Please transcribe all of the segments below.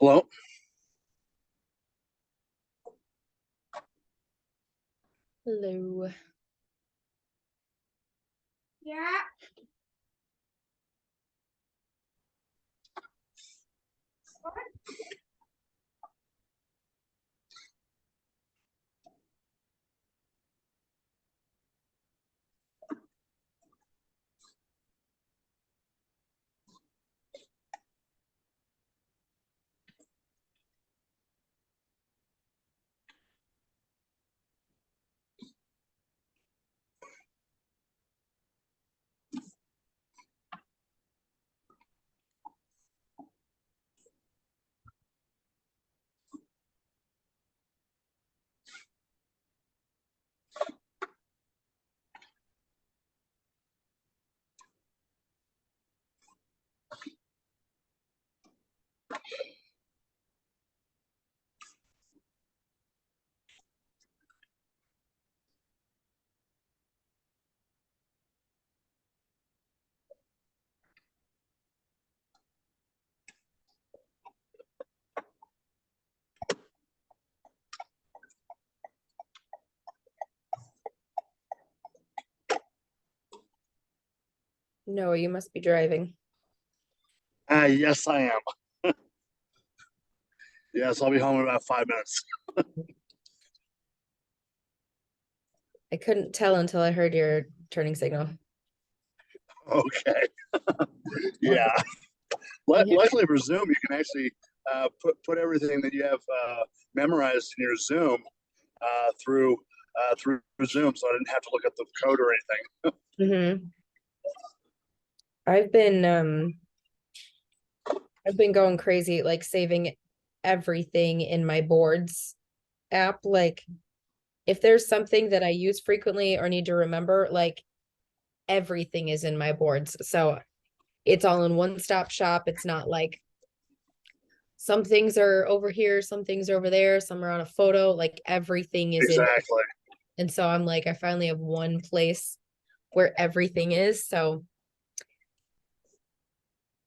Hello? Hello. Yeah. No, you must be driving. Yes, I am. Yes, I'll be home in about 5 minutes. I couldn't tell until I heard your turning signal. Okay. Yeah. Luckily for Zoom, you can actually put everything that you have memorized in your Zoom through Zoom, so I didn't have to look at the code or anything. Mm-hmm. I've been going crazy, like saving everything in my boards app. Like if there's something that I use frequently or need to remember, like everything is in my boards. So it's all in one stop shop. It's not like some things are over here, some things are over there, some are on a photo, like everything is in. Exactly. And so I'm like, I finally have one place where everything is. So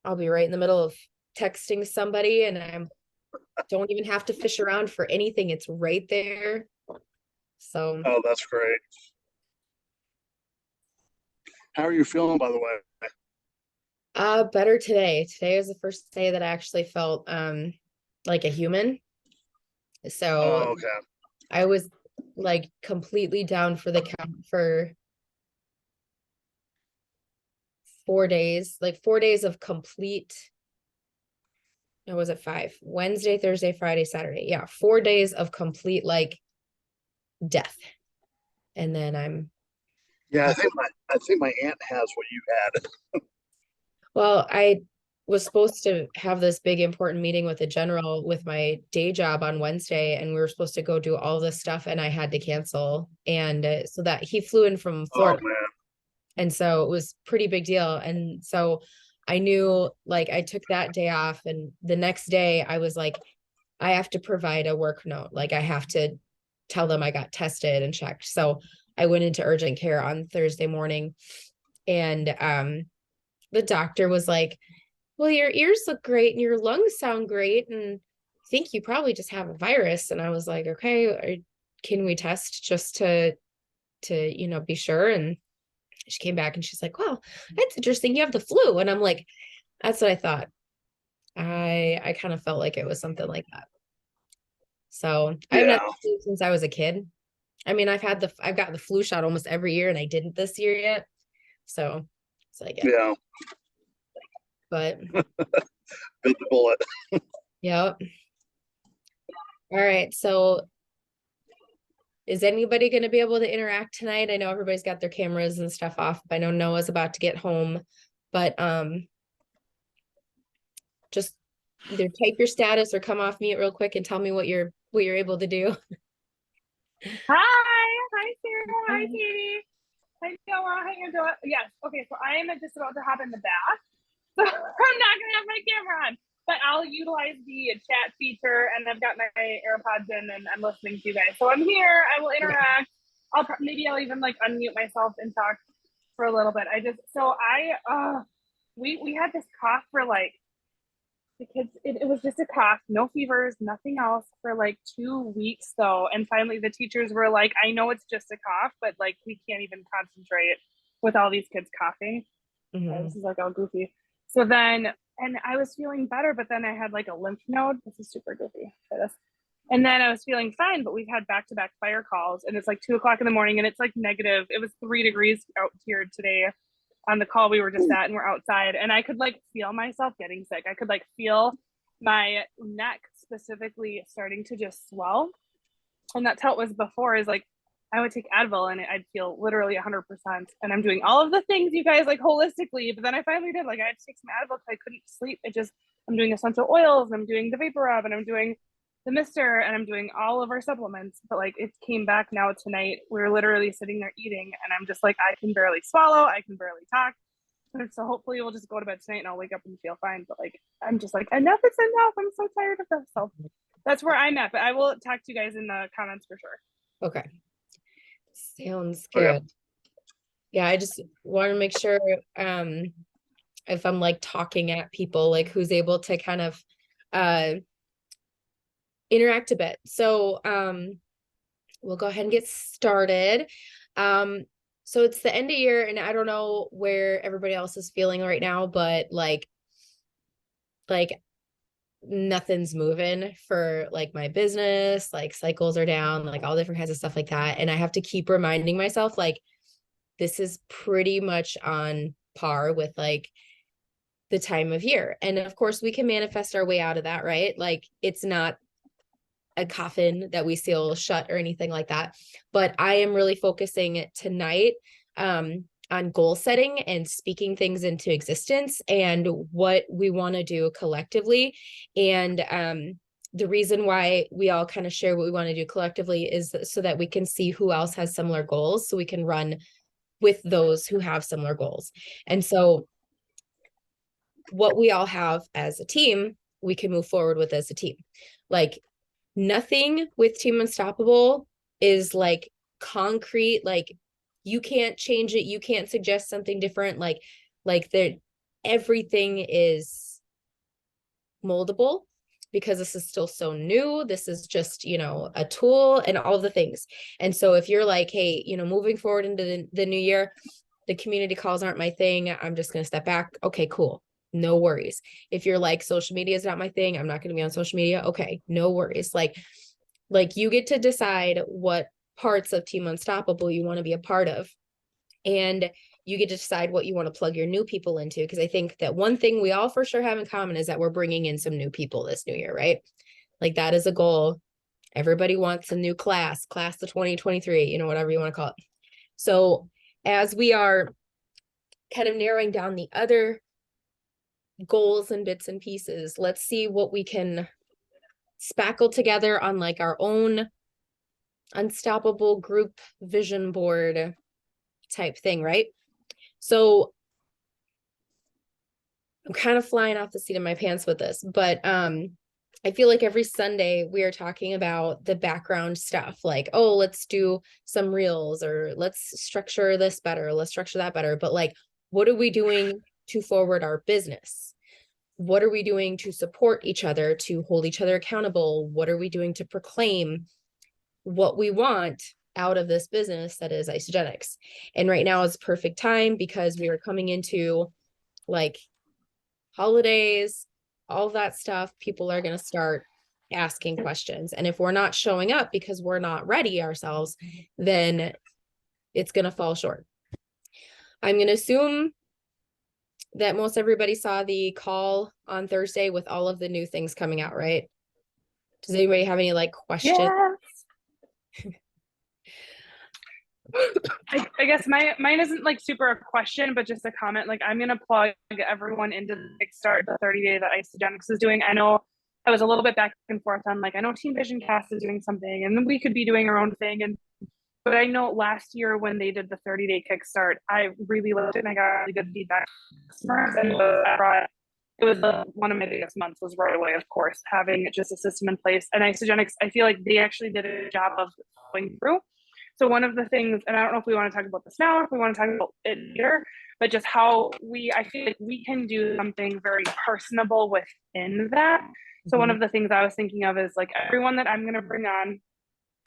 I'll be right in the middle of texting somebody and I don't even have to fish around for anything. It's right there. So Oh, that's great. How are you feeling, by the way? better today. Today was the first day that I actually felt like a human. So Oh, okay. I was like completely down for the count for 4 days, like 4 days of complete. No, was it five? Wednesday, Thursday, Friday, Saturday. Yeah, 4 days of complete like death. And then Yeah, I think my aunt has what you had. well, I was supposed to have this big important meeting with the general with my day job on Wednesday, and we were supposed to go do all this stuff, and I had to cancel. And so that he flew in from Oh Florida. man. And so it was pretty big deal. And so I knew like I took that day off, and the next day I was like, I have to provide a work note. Like I have to tell them I got tested and checked. So I went into urgent care on Thursday morning, and the doctor was like, well, your ears look great and your lungs sound great, and I think you probably just have a virus. And I was like, okay, can we test just to be sure? And she came back and she's like, well, that's interesting, you have the flu. And I'm like, that's what I thought. I kind of felt like it was something like that. So I haven't had Yeah. the flu since I was a kid. I mean, I've gotten the flu shot almost every year, and I didn't this year yet. So I get it. Yeah. But Bit the bullet. yeah. All right. So is anybody going to be able to interact tonight? I know everybody's got their cameras and stuff off, but I know Noah's about to get home. But just either type your status or come off mute real quick and tell me what you're able to do. Hi, Sarah. Hi, Katie. Hi, Noah. Hi, Angela. Yes. Okay, so I am just about to hop in the bath, so I'm not gonna have my camera on, but I'll utilize the chat feature, and I've got my AirPods in, and I'm listening to you guys. So I'm here. I will interact. Maybe I'll even like unmute myself and talk for a little bit. We had this cough for like the kids, it was just a cough, no fevers, nothing else for like 2 weeks though. And finally the teachers were like, I know it's just a cough, but like we can't even concentrate with all these kids coughing. Mhm. This is like all goofy. So then, and I was feeling better, but then I had like a lymph node. This is super goofy for this. And then I was feeling fine, but we've had back-to-back fire calls, and it's like 2 o'clock in the morning, and it's like negative. It was 3 degrees out here today on the call we were just at, and we're outside, and I could like feel myself getting sick. I could like feel my neck specifically starting to just swell. And that's how it was before, is like I would take Advil and I'd feel literally 100%. And I'm doing all of the things you guys like holistically, but then I finally did, like I had to take some Advil because I couldn't sleep. I'm doing essential oils, and I'm doing the vapor rub, and I'm doing the mister, and I'm doing all of our supplements. But like it came back now tonight. We were literally sitting there eating, and I'm just like, I can barely swallow, I can barely talk. And so hopefully we'll just go to bed tonight and I'll wake up and feel fine. But like I'm just like, enough is enough. I'm so tired of this. So that's where I'm at. But I will talk to you guys in the comments for sure. Okay. Sounds Okay. good. Yeah, I just want to make sure if I'm like talking at people, like who's able to kind of interact a bit. So we'll go ahead and get started. So it's the end of year, and I don't know where everybody else is feeling right now, but like nothing's moving for like my business, like cycles are down, like all different kinds of stuff like that. And I have to keep reminding myself, like, this is pretty much on par with like the time of year. And of course we can manifest our way out of that, right? Like it's not a coffin that we seal shut or anything like that. But I am really focusing tonight on goal setting and speaking things into existence and what we want to do collectively. And the reason why we all kind of share what we want to do collectively is so that we can see who else has similar goals, so we can run with those who have similar goals. And so what we all have as a team, we can move forward with as a team. Like nothing with Team Unstoppable is like concrete, like you can't change it, you can't suggest something different, like there, everything is moldable because this is still so new. This is just, you know, a tool and all the things. And so if you're like, hey, you know, moving forward into the new year, the community calls aren't my thing, I'm just going to step back. Okay, cool. No worries. If you're like, social media is not my thing, I'm not going to be on social media. Okay, no worries. Like you get to decide what parts of Team Unstoppable you want to be a part of. And you get to decide what you want to plug your new people into. Because I think that one thing we all for sure have in common is that we're bringing in some new people this new year, right? Like that is a goal. Everybody wants a new class of 2023, you know, whatever you want to call it. So as we are kind of narrowing down the other goals and bits and pieces, let's see what we can spackle together on like our own unstoppable group vision board type thing, right? So I'm kind of flying off the seat of my pants with this, but I feel like every Sunday we are talking about the background stuff, like, oh, let's do some reels, or let's structure this better, let's structure that better. But like, what are we doing to forward our business? What are we doing to support each other, to hold each other accountable? What are we doing to proclaim what we want out of this business that is Isagenix? And right now is perfect time because we are coming into like holidays, all that stuff. People are going to start asking questions. And if we're not showing up because we're not ready ourselves, then it's going to fall short. I'm going to assume that most everybody saw the call on Thursday with all of the new things coming out, right? Does anybody have any like questions? Yes. I guess mine isn't like super a question, but just a comment. Like I'm gonna plug everyone into the Kickstart, the 30-day that Isagenix is doing. I know I was a little bit back and forth on like, I know Team Vision Cast is doing something and we could be doing our own thing. But I know last year when they did the 30-day Kickstart, I really loved it and I got really good feedback from customers. And it was one of my biggest months was right away, of course, having just a system in place. And Isagenix, I feel like they actually did a job of going through. So one of the things, and I don't know if we want to talk about this now, or if we want to talk about it later, but just how I feel like we can do something very personable within that. So one of the things I was thinking of is like everyone that I'm going to bring on,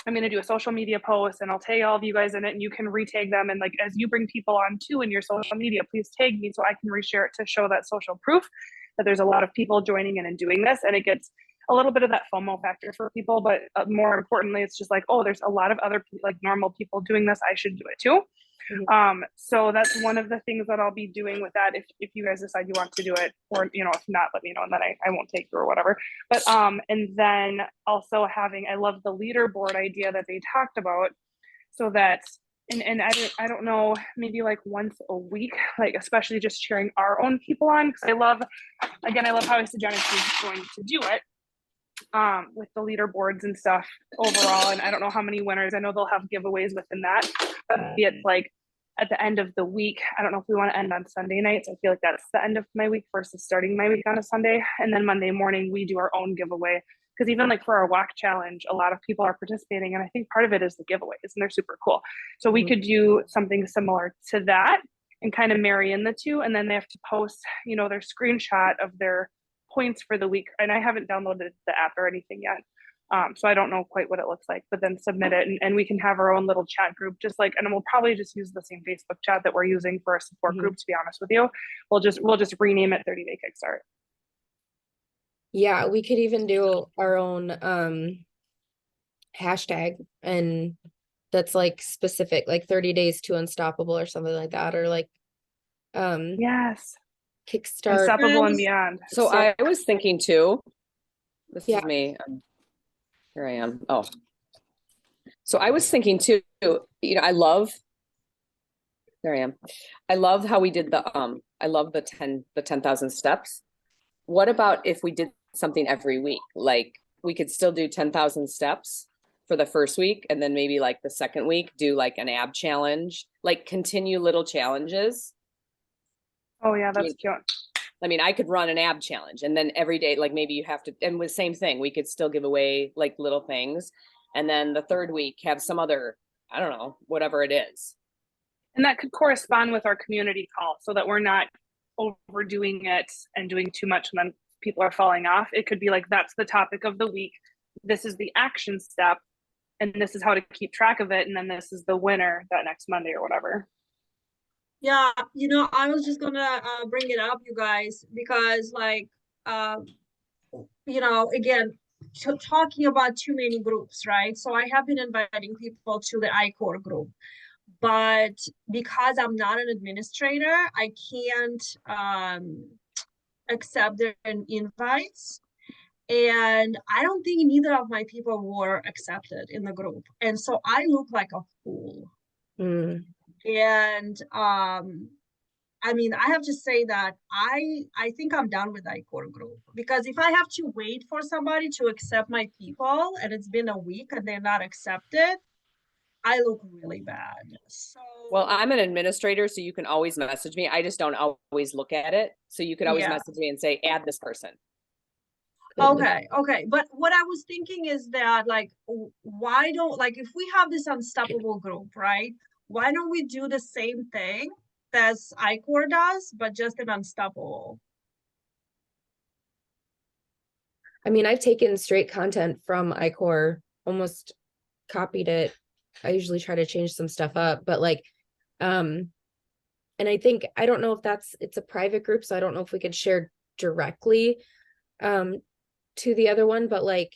I'm going to do a social media post and I'll tag all of you guys in it and you can retag them. And like, as you bring people on too in your social media, please tag me so I can reshare it to show that social proof that there's a lot of people joining in and doing this. And it gets a little bit of that FOMO factor for people, but more importantly, it's just like, oh, there's a lot of other like normal people doing this. I should do it too. So that's one of the things that I'll be doing with that. If you guys decide you want to do it, or, you know, if not, let me know and then I won't take you or whatever. But, and then also I love the leaderboard idea that they talked about, so that, and I don't know, maybe like once a week, like especially just cheering our own people on. Cause I love how Isagenix is going to do it. With the leaderboards and stuff overall. And I don't know how many winners. I know they'll have giveaways within that. But it's like at the end of the week, I don't know if we want to end on Sunday nights. I feel like that's the end of my week versus starting my week on a Sunday. And then Monday morning, we do our own giveaway. Because even like for our walk challenge, a lot of people are participating. And I think part of it is the giveaways, and they're super cool. So we could do something similar to that and kind of marry in the two. And then they have to post, you know, their screenshot of their points for the week. And I haven't downloaded the app or anything yet. So I don't know quite what it looks like, but then submit it and we can have our own little chat group, just like, and we'll probably just use the same Facebook chat that we're using for a support group, to be honest with you. We'll just rename it 30 Day Kickstart. Yeah, we could even do our own hashtag, and that's like specific, like 30 days to unstoppable or something like that, or like yes, kickstart unstoppable and beyond. So I was thinking too, this Yeah. is me, here I am. Oh, so I was thinking too, you know, there I am. I love how we did I love the 10,000 steps. What about if we did something every week? Like we could still do 10,000 steps for the first week. And then maybe like the second week, do like an ab challenge, like continue little challenges. Oh yeah, that's cute. I mean, I could run an ab challenge and then every day, like maybe you have to, and with same thing, we could still give away like little things. And then the third week have some other, I don't know, whatever it is. And that could correspond with our community call so that we're not overdoing it and doing too much and then people are falling off. It could be like, that's the topic of the week. This is the action step and this is how to keep track of it. And then this is the winner that next Monday or whatever. Yeah, you know, I was just gonna bring it up, you guys, because like, you know, again, talking about too many groups, right? So I have been inviting people to the I-Core group, but because I'm not an administrator, I can't accept their invites. And I don't think neither of my people were accepted in the group. And so I look like a fool. And I mean, I have to say that I think I'm done with the I-Core group, because if I have to wait for somebody to accept my people and it's been a week and they're not accepted, I look really bad. So well, I'm an administrator, so you can always message me. I just don't always look at it. So you could always message me and say, add this person. Okay. But what I was thinking is that, like, why don't, like, if we have this unstoppable group, right? Why don't we do the same thing as I-Core does, but just an unstoppable? I mean, I've taken straight content from I-Core, almost copied it. I usually try to change some stuff up, but like, and I think, I don't know if it's a private group, so I don't know if we could share directly to the other one, but like,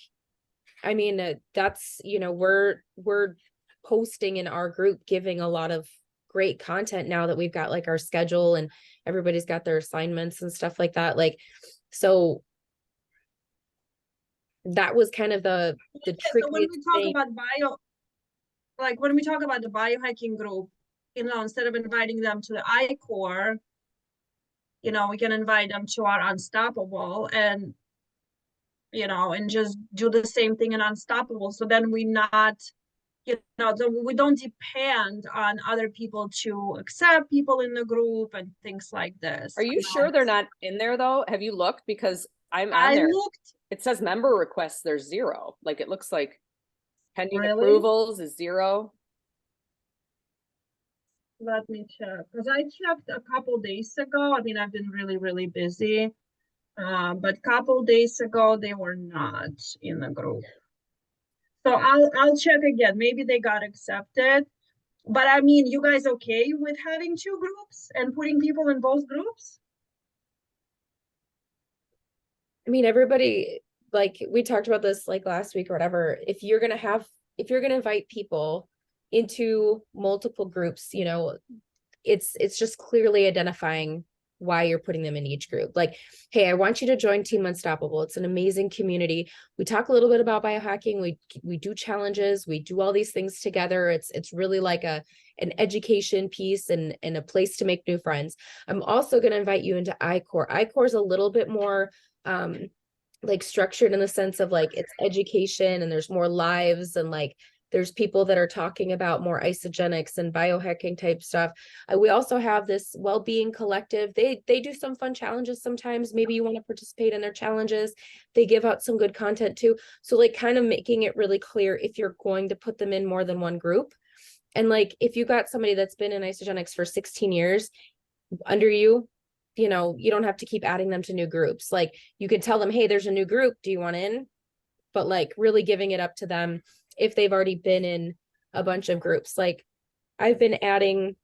I mean, that's, you know, we're posting in our group, giving a lot of great content now that we've got like our schedule and everybody's got their assignments and stuff like that. Like, so that was kind of the trick. So when we talk about when we talk about the biohacking group, you know, instead of inviting them to the I-Core, you know, we can invite them to our Unstoppable and, you know, and just do the same thing in Unstoppable. So then we not, you know, we don't depend on other people to accept people in the group and things like this. Are you sure they're not in there though? Have you looked? Because I'm on there. Looked. It says member requests, there's 0. Like it looks like pending Really? approvals is 0. Let me check, because I checked a couple days ago. I mean, I've been really, really busy. But couple days ago, they were not in the group. So I'll check again. Maybe they got accepted. But I mean, you guys okay with having two groups and putting people in both groups? I mean, everybody, like we talked about this like last week or whatever, if you're gonna invite people into multiple groups, you know, it's just clearly identifying why you're putting them in each group. Like, hey, I want you to join Team Unstoppable. It's an amazing community. We talk a little bit about biohacking. We do challenges. We do all these things together. It's really like an education piece and a place to make new friends. I'm also going to invite you into iCore. iCore is a little bit more like structured in the sense of like it's education and there's more lives and like there's people that are talking about more isogenics and biohacking type stuff. We also have this well-being collective. They do some fun challenges sometimes. Maybe you want to participate in their challenges. They give out some good content too. So like kind of making it really clear if you're going to put them in more than one group. And like if you got somebody that's been in isogenics for 16 years under you, you know, you don't have to keep adding them to new groups. Like you could tell them, hey, there's a new group. Do you want in? But like really giving it up to them if they've already been in a bunch of groups. Like I've been adding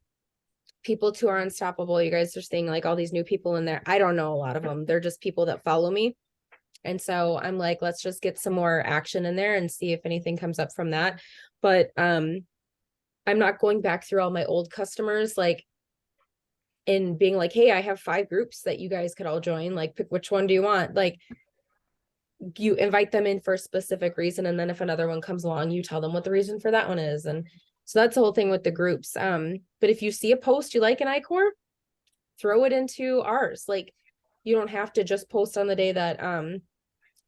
people to our Unstoppable. You guys are seeing like all these new people in there. I don't know a lot of them. They're just people that follow me. And so I'm like, let's just get some more action in there and see if anything comes up from that. But I'm not going back through all my old customers, like and being like, hey, I have 5 groups that you guys could all join. Like, pick which one do you want? Like, you invite them in for a specific reason, and then if another one comes along, you tell them what the reason for that one is. And so that's the whole thing with the groups. But if you see a post you like in iCore, throw it into ours. Like, you don't have to just post on the day that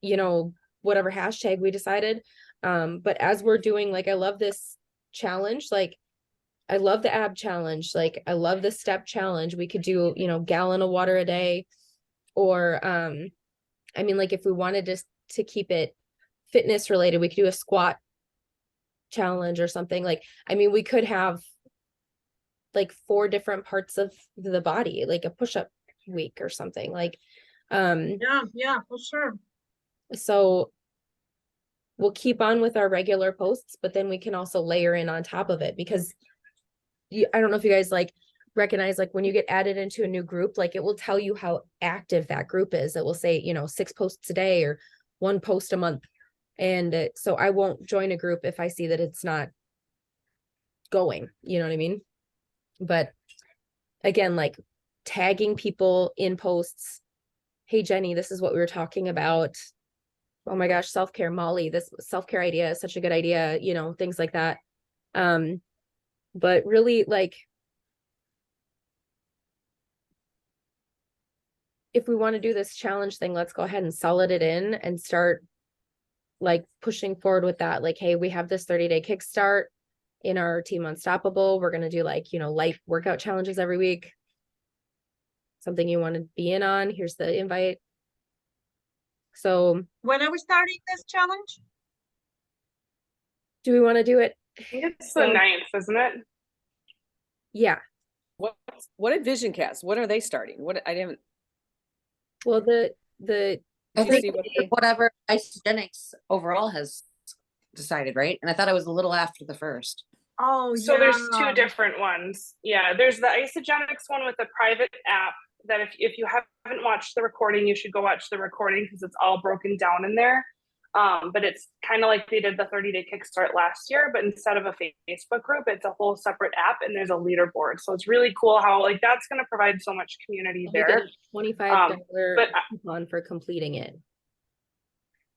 you know, whatever hashtag we decided. But as we're doing, like, I love this challenge. Like, I love the ab challenge. Like, I love the step challenge. We could do, you know, gallon of water a day, or I mean, like if we wanted to keep it fitness related, we could do a squat challenge or something. Like, I mean, we could have like 4 different parts of the body, like a push-up week or something. Like, Yeah, for sure. so we'll keep on with our regular posts, but then we can also layer in on top of it because I don't know if you guys like recognize, like when you get added into a new group, like it will tell you how active that group is. It will say, you know, 6 posts a day or 1 post a month. And so I won't join a group if I see that it's not going, you know what I mean? But again, like tagging people in posts. Hey, Jenny, this is what we were talking about. Oh my gosh, self-care, Molly, this self-care idea is such a good idea, you know, things like that. But really, like, if we want to do this challenge thing, let's go ahead and solid it in and start like pushing forward with that. Like, hey, we have this 30-day kickstart in our Team Unstoppable. We're going to do like, you know, light workout challenges every week. Something you want to be in on. Here's the invite. So When are we starting this challenge? do we want to do it? I think it's the 9th, isn't it? Yeah. What did Vision Cast? What are they starting? What I didn't. Well, the I Did you think see what it's whatever Isogenics overall has decided, right? And I thought it was a little after the first. Oh, So yeah. there's 2 different ones. Yeah, there's the Isogenics one with the private app that if you haven't watched the recording, you should go watch the recording because it's all broken down in there. But it's kind of like they did the 30-day kickstart last year, but instead of a Facebook group, it's a whole separate app and there's a leaderboard. So it's really cool how like that's going to provide so much community you get there. a $25 but coupon for completing it.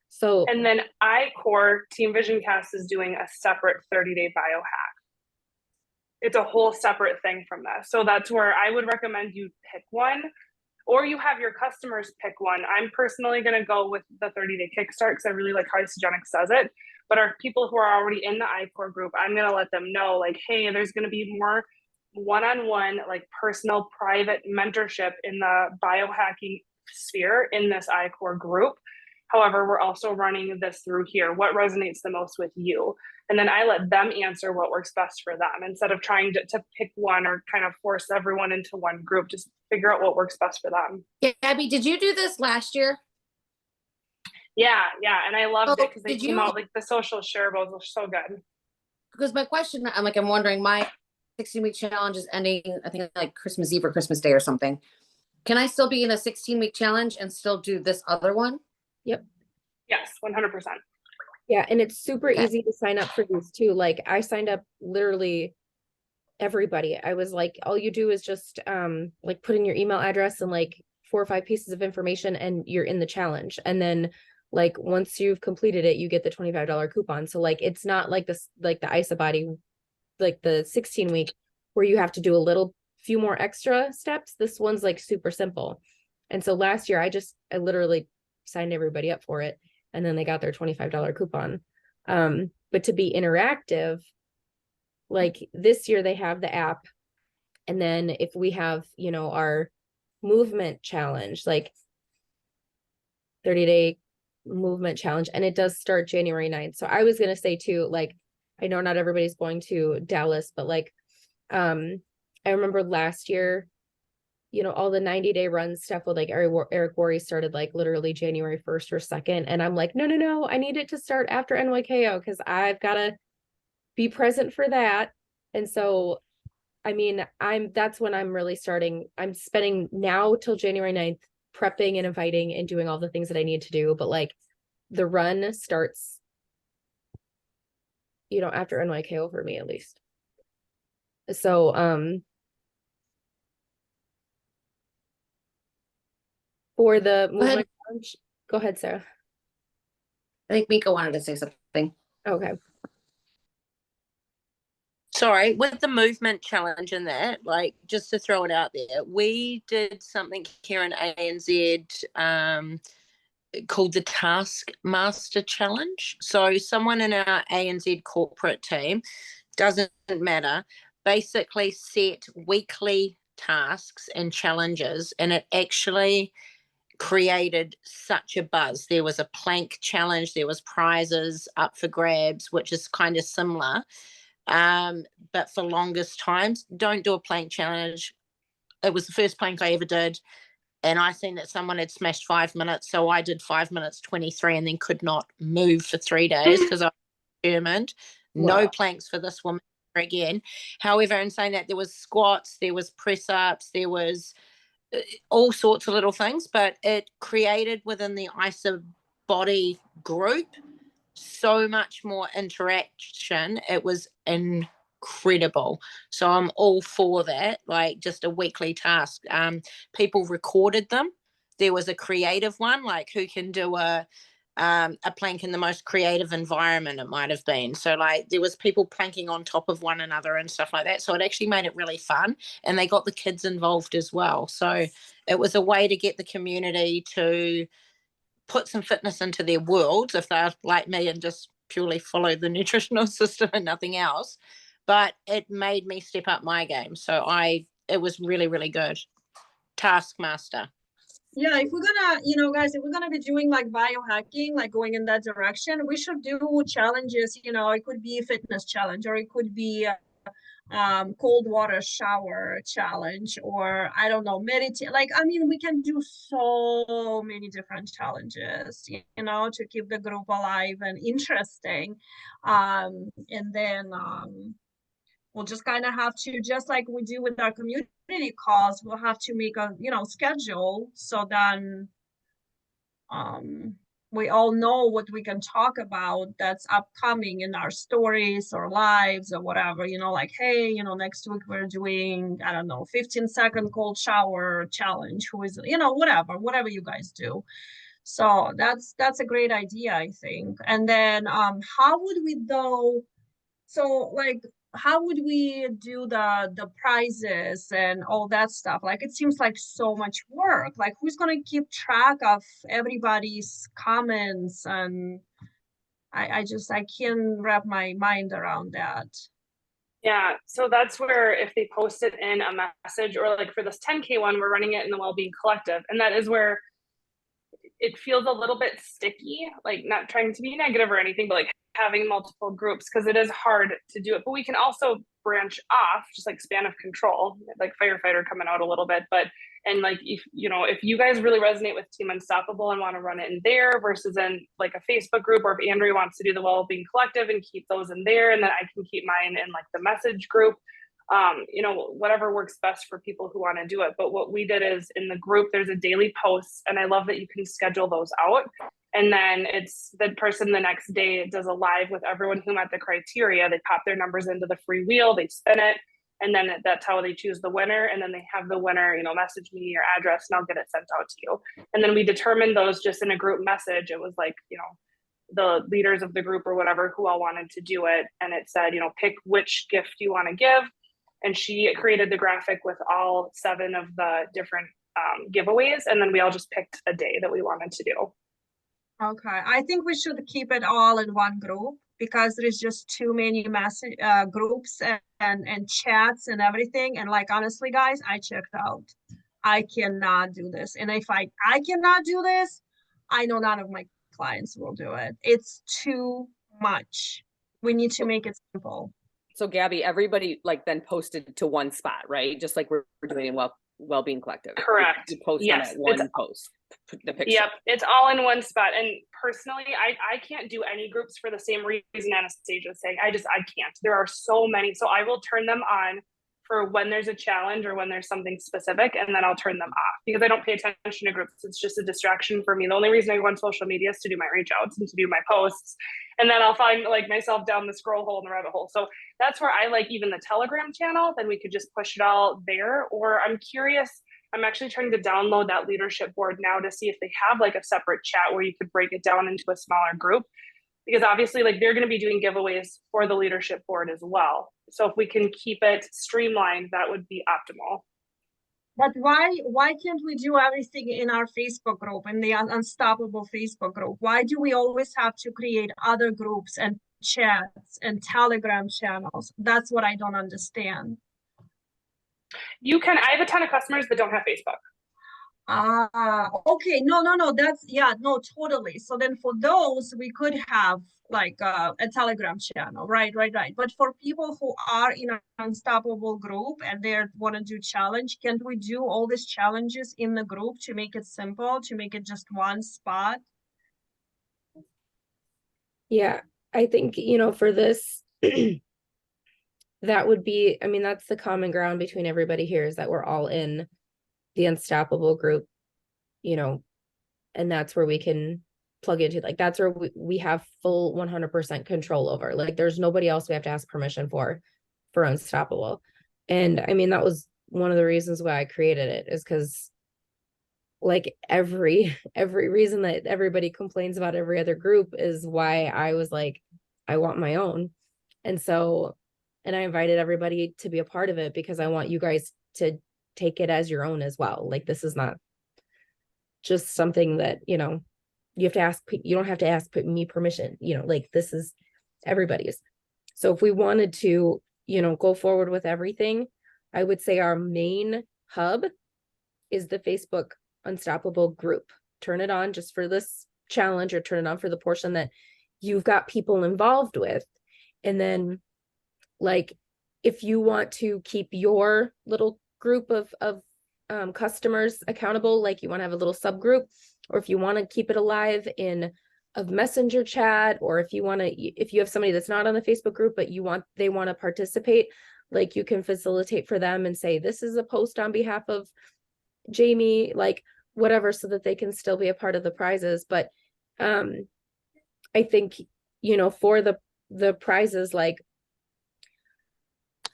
So and then iCore Team Vision Cast is doing a separate 30-day biohack. It's a whole separate thing from this. So that's where I would recommend you pick one, or you have your customers pick one. I'm personally going to go with the 30-day kickstart because I really like how Isogenics does it. But our people who are already in the iCore group, I'm going to let them know like, hey, there's going to be more one-on-one, like personal, private mentorship in the biohacking sphere in this iCore group. However, we're also running this through here. What resonates the most with you? And then I let them answer what works best for them instead of trying to pick one or kind of force everyone into one group. Just figure out what works best for them. Gabby, did you do this last year? Yeah, and I loved it because they Did came you- out like the social shareables were so good. Because my question, I'm wondering, my 16-week challenge is ending, I think like Christmas Eve or Christmas Day or something. Can I still be in a 16-week challenge and still do this other one? Yes, 100%. Yeah, and it's super Okay. easy to sign up for these too. Like I signed up literally everybody. I was like, all you do is just like put in your email address and like 4 or 5 pieces of information and you're in the challenge. And then like once you've completed it, you get the $25 coupon. So like it's not like this like the IsaBody, like the 16-week where you have to do a little few more extra steps. This one's like super simple. And so last year I literally signed everybody up for it and then they got their $25 coupon. But to be interactive, like this year they have the app. And then if we have, you know, our movement challenge, like 30-day movement challenge, and it does start January 9th. So I was going to say too, like, I know not everybody's going to Dallas, but like, I remember last year, you know, all the 90-day run stuff with like Eric Worre started like literally January 1st or 2nd. And I'm like, no, I need it to start after NYKO because I've got to be present for that. And so, I mean, that's when I'm really starting. I'm spending now till January 9th prepping and inviting and doing all the things that I need to do. But like the run starts, you know, after NYKO for me at least. So, for the movement challenge, go ahead, Sarah. I think Mika wanted to say something. Okay. Sorry, with the movement challenge and that, like, just to throw it out there, we did something here in ANZ called the Taskmaster Challenge. So someone in our ANZ corporate team, doesn't matter, basically set weekly tasks and challenges, and it actually created such a buzz. There was a plank challenge, there was prizes up for grabs, which is kind of similar. But for longest times, don't do a plank challenge. It was the first plank I ever did, and I seen that someone had smashed 5 minutes, so I did 5 minutes 23 and then could not move for 3 days because I was determined. No Wow. planks for this woman again. However, in saying that, there was squats, there was press ups, there was all sorts of little things, but it created within the IsaBody group so much more interaction. It was incredible. So I'm all for that, like just a weekly task. People recorded them. There was a creative one, like who can do a plank in the most creative environment, it might have been. So like there was people planking on top of one another and stuff like that. So it actually made it really fun, and they got the kids involved as well. So it was a way to get the community to put some fitness into their worlds if they're like me and just purely follow the nutritional system and nothing else. But it made me step up my game. So it was really, really good. Taskmaster. Yeah, if we're gonna, you know, guys, if we're gonna be doing like biohacking, like going in that direction, we should do challenges. You know, it could be a fitness challenge, or it could be cold water shower challenge, or I don't know, meditate. Like, I mean, we can do so many different challenges, you know, to keep the group alive and interesting. And then we'll just kind of have to, just like we do with our community calls, we'll have to make a, you know, schedule, so then we all know what we can talk about that's upcoming in our stories or lives or whatever, you know, like, hey, you know, next week we're doing, I don't know, 15-second cold shower challenge, who is, you know, whatever you guys do. So that's a great idea, I think. And then how would we though, so like, how would we do the prizes and all that stuff? Like, it seems like so much work. Like, who's gonna keep track of everybody's comments? And I can't wrap my mind around that. Yeah, so that's where if they post it in a message, or like for this 10K one, we're running it in the Wellbeing Collective, and that is where it feels a little bit sticky, like not trying to be negative or anything, but like having multiple groups because it is hard to do it. But we can also branch off, just like span of control, like firefighter coming out a little bit. But and like if if you guys really resonate with Team Unstoppable and want to run it in there versus in like a Facebook group, or if Andrea wants to do the Wellbeing Collective and keep those in there, and then I can keep mine in like the message group. Whatever works best for people who want to do it. But what we did is in the group, there's a daily post, and I love that you can schedule those out. And then it's the person the next day does a live with everyone who met the criteria. They pop their numbers into the free wheel, they spin it, and then that's how they choose the winner. And then they have the winner, message me your address and I'll get it sent out to you. And then we determined those just in a group message. It was like, the leaders of the group or whatever who all wanted to do it. And it said, pick which gift you want to give. And she created the graphic with all 7 of the different giveaways. And then we all just picked a day that we wanted to do. Okay, I think we should keep it all in one group because there's just too many message groups and chats and everything. And like, honestly, guys, I checked out. I cannot do this. And if I cannot do this, I know none of my clients will do it. It's too much. We need to make it simple. So Gabby, everybody like then posted to one spot, right? Just like we're doing in Wellbeing Collective. Correct. You post Yes, on that one post, the picture. Yep, it's all in one spot. And personally, I can't do any groups for the same reason Anastasia is saying. I can't. There are so many. So I will turn them on for when there's a challenge or when there's something specific, and then I'll turn them off because I don't pay attention to groups. It's just a distraction for me. The only reason I go on social media is to do my reach outs and to do my posts. And then I'll find like myself down the scroll hole in the rabbit hole. So that's where I like even the Telegram channel, then we could just push it all there. Or I'm curious, I'm actually trying to download that leadership board now to see if they have like a separate chat where you could break it down into a smaller group. Because obviously like they're going to be doing giveaways for the leadership board as well. So if we can keep it streamlined, that would be optimal. But why can't we do everything in our Facebook group, in the Unstoppable Facebook group? Why do we always have to create other groups and chats and Telegram channels? That's what I don't understand. I have a ton of customers that don't have Facebook. Okay. No, that's, no, totally. So then for those, we could have like a Telegram channel, right. But for people who are in an Unstoppable group and they want to do challenge, can't we do all these challenges in the group to make it simple, to make it just one spot? Yeah, I think, for this, that would be, that's the common ground between everybody here is that we're all in the Unstoppable group, and that's where we can plug into, like, that's where we have full 100% control over. Like, there's nobody else we have to ask permission for Unstoppable. And that was one of the reasons why I created it, is because like every reason that everybody complains about every other group is why I was like, I want my own. And I invited everybody to be a part of it because I want you guys to take it as your own as well. Like, this is not just something that, you have to ask, you don't have to ask me permission, like, this is everybody's. So if we wanted to, go forward with everything, I would say our main hub is the Facebook Unstoppable group. Turn it on just for this challenge, or turn it on for the portion that you've got people involved with. And then, like, if you want to keep your little group of customers accountable, like you want to have a little subgroup, or if you want to keep it alive in a messenger chat, or if you have somebody that's not on the Facebook group but they want to participate, like, you can facilitate for them and say, this is a post on behalf of Jamie, like whatever, so that they can still be a part of the prizes. But I think, for the prizes, like,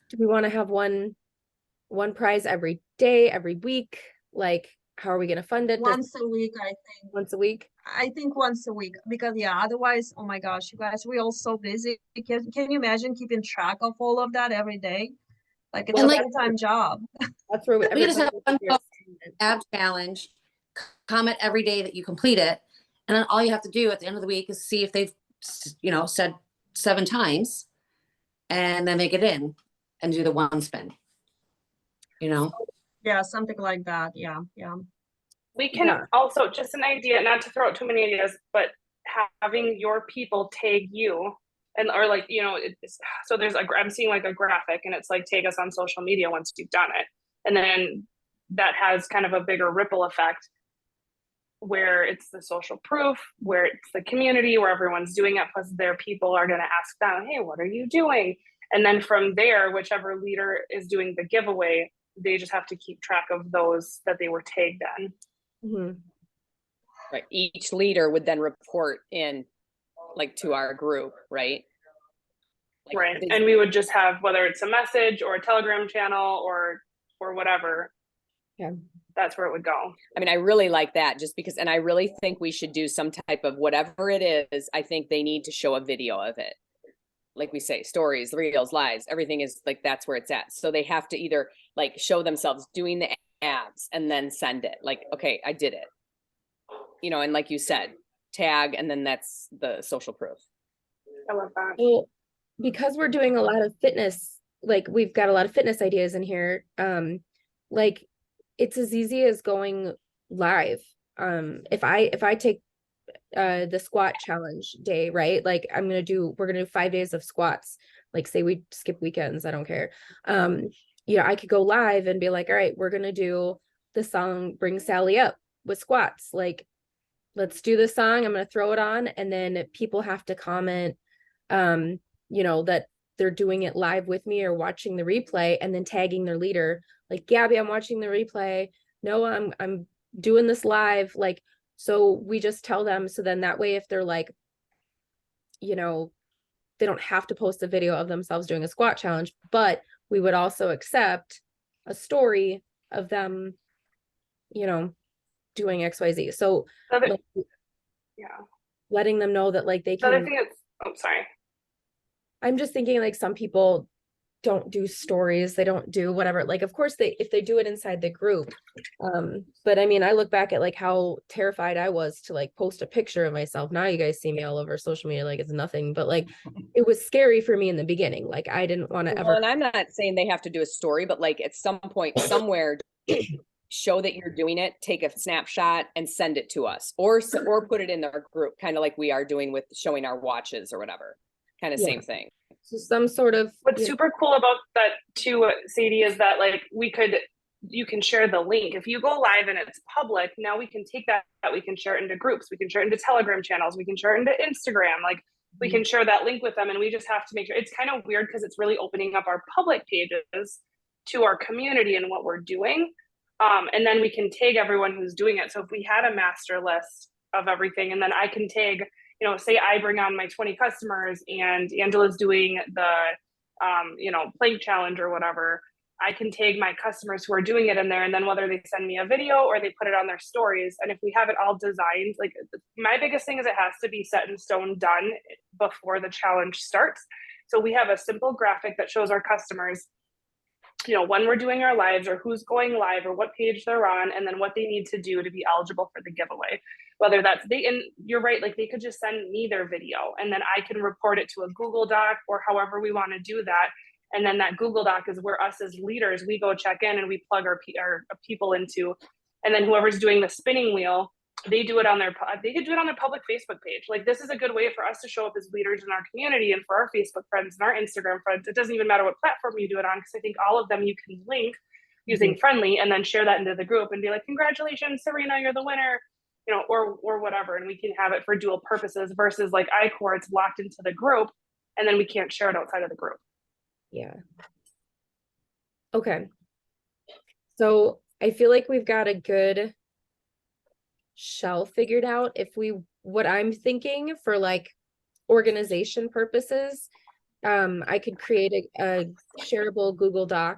do we want to have one prize every day, every week? Like, how are we going to fund it? Once a week, I think. Once a week? I think once a week, because otherwise, oh my gosh, you guys, we're all so busy. Can you imagine keeping track of all of that every day? Like, it's a full-time job. That's where We just have one ab challenge, comment every day that you complete it. And then all you have to do at the end of the week is see if they've, said 7 times, and then make it in and do the one spin, Yeah, something like that. Yeah. We can Yeah. also, just an idea, not to throw out too many ideas, but having your people tag you and, or like, you know, so there's I'm seeing like a graphic and it's like, tag us on social media once you've done it. And then that has kind of a bigger ripple effect where it's the social proof, where it's the community, where everyone's doing it. Plus their people are going to ask them, hey, what are you doing? And then from there, whichever leader is doing the giveaway, they just have to keep track of those that they were tagged on. Mhm. Right, each leader would then report in like to our group, right? Like, Right. And we would just have, whether it's a message or a Telegram channel or whatever. Yeah. That's where it would go. I mean, I really like that just because, and I really think we should do some type of whatever it is. I think they need to show a video of it. Like we say, stories, reels, lives, everything is like, that's where it's at. So they have to either like show themselves doing the abs and then send it like, okay, I did it. You know, and like you said, tag, and then that's the social proof. I love that. Well, because we're doing a lot of fitness, like we've got a lot of fitness ideas in here. Like it's as easy as going live. If I take the squat challenge day, right? Like we're gonna do 5 days of squats. Like say we skip weekends, I don't care. You know, I could go live and be like, all right, we're gonna do the song Bring Sally Up with squats. Like, let's do this song. I'm gonna throw it on, and then people have to comment, you know, that they're doing it live with me or watching the replay, and then tagging their leader, like, Gabby, I'm watching the replay. No, I'm doing this live. Like, so we just tell them, so then that way, if they're like, you know, they don't have to post a video of themselves doing a squat challenge, but we would also accept a story of them, you know, doing XYZ. So Yeah. letting them know that like they The other can, thing is, oh, sorry. I'm just thinking like some people don't do stories, they don't do whatever, like of course if they do it inside the group, but I mean, I look back at like how terrified I was to like post a picture of myself. Now you guys see me all over social media like it's nothing, but like it was scary for me in the beginning. Like I didn't want to Well, ever. and I'm not saying they have to do a story, but like at some point somewhere show that you're doing it, take a snapshot and send it to us, or put it in our group, kind of like we are doing with showing our watches or whatever, kind of Yeah. same thing. So some sort of, What's super cool about that too, Sadie, is that like you can share the link. If you go live and it's public, now we can take that, we can share it into groups, we can share it into Telegram channels, we can share it into Instagram. Like we can share that link with them, and we just have to make sure. It's kind of weird because it's really opening up our public pages to our community and what we're doing. And then we can tag everyone who's doing it. So if we had a master list of everything, and then I can tag, you know, say I bring on my 20 customers and Angela's doing the, you know, plank challenge or whatever, I can tag my customers who are doing it in there. And then whether they send me a video or they put it on their stories. And if we have it all designed, like my biggest thing is it has to be set in stone, done before the challenge starts. So we have a simple graphic that shows our customers, you know, when we're doing our lives or who's going live or what page they're on, and then what they need to do to be eligible for the giveaway. Whether that's and you're right, like they could just send me their video and then I can report it to a Google Doc or however we want to do that. And then that Google Doc is where us as leaders, we go check in and we plug our people into, and then whoever's doing the spinning wheel, they could do it on their public Facebook page. Like this is a good way for us to show up as leaders in our community and for our Facebook friends and our Instagram friends. It doesn't even matter what platform you do it on, because I think all of them you can link using Friendly and then share that into the group and be like, congratulations, Serena, you're the winner, you know, or whatever. And we can have it for dual purposes versus like iCore, it's locked into the group and then we can't share it outside of the group. yeah. Okay. So I feel like we've got a good shell figured out. What I'm thinking for like organization purposes, I could create a shareable Google Doc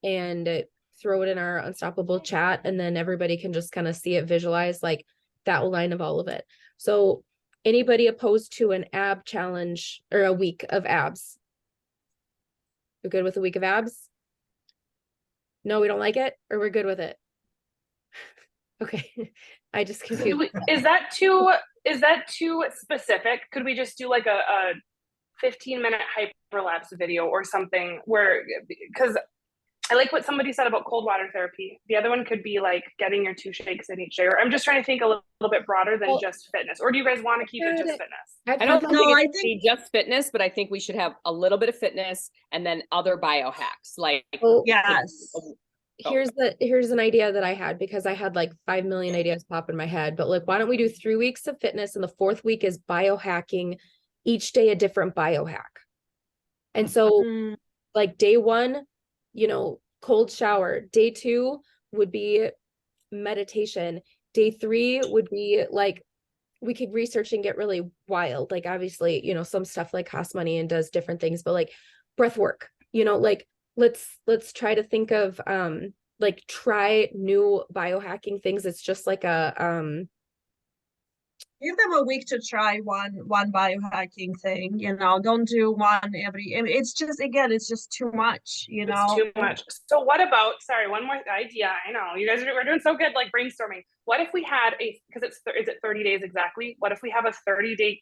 and throw it in our Unstoppable chat, and then everybody can just kind of see it, visualize like that line of all of it. So anybody opposed to an ab challenge or a week of abs? We're good with a week of abs? No, we don't like it, or we're good with it? Okay. I just confused. Is that too specific? Could we just do like a 15-minute hyperlapse video or something where, because I like what somebody said about cold water therapy. The other one could be like getting your 2 shakes in each day. Or I'm just trying to think a little bit broader than Well, just fitness. Or do you guys want to keep it just fitness? I've I don't had think No, I it should think- be just fitness, but I think we should have a little bit of fitness and then other biohacks, like. Well, Yes. here's an idea that I had, because I had like 5 million ideas pop in my head. But like, why don't we do 3 weeks of fitness and the 4th week is biohacking, each day a different biohack. And so Mm, like day 1, you know, cold shower. Day 2 would be meditation. Day 3 would be like, we could research and get really wild. Like obviously, you know, some stuff like costs money and does different things, but like breath work, you know, like let's try to think of like try new biohacking things. It's just like a Give them a week to try one biohacking thing, you know, don't do one every, I mean, it's just, again, it's just too much, you know. It's too much. So what about, sorry, one more idea. I know you guys we're doing so good, like brainstorming. What if we had because is it 30 days exactly? What if we have a 30-day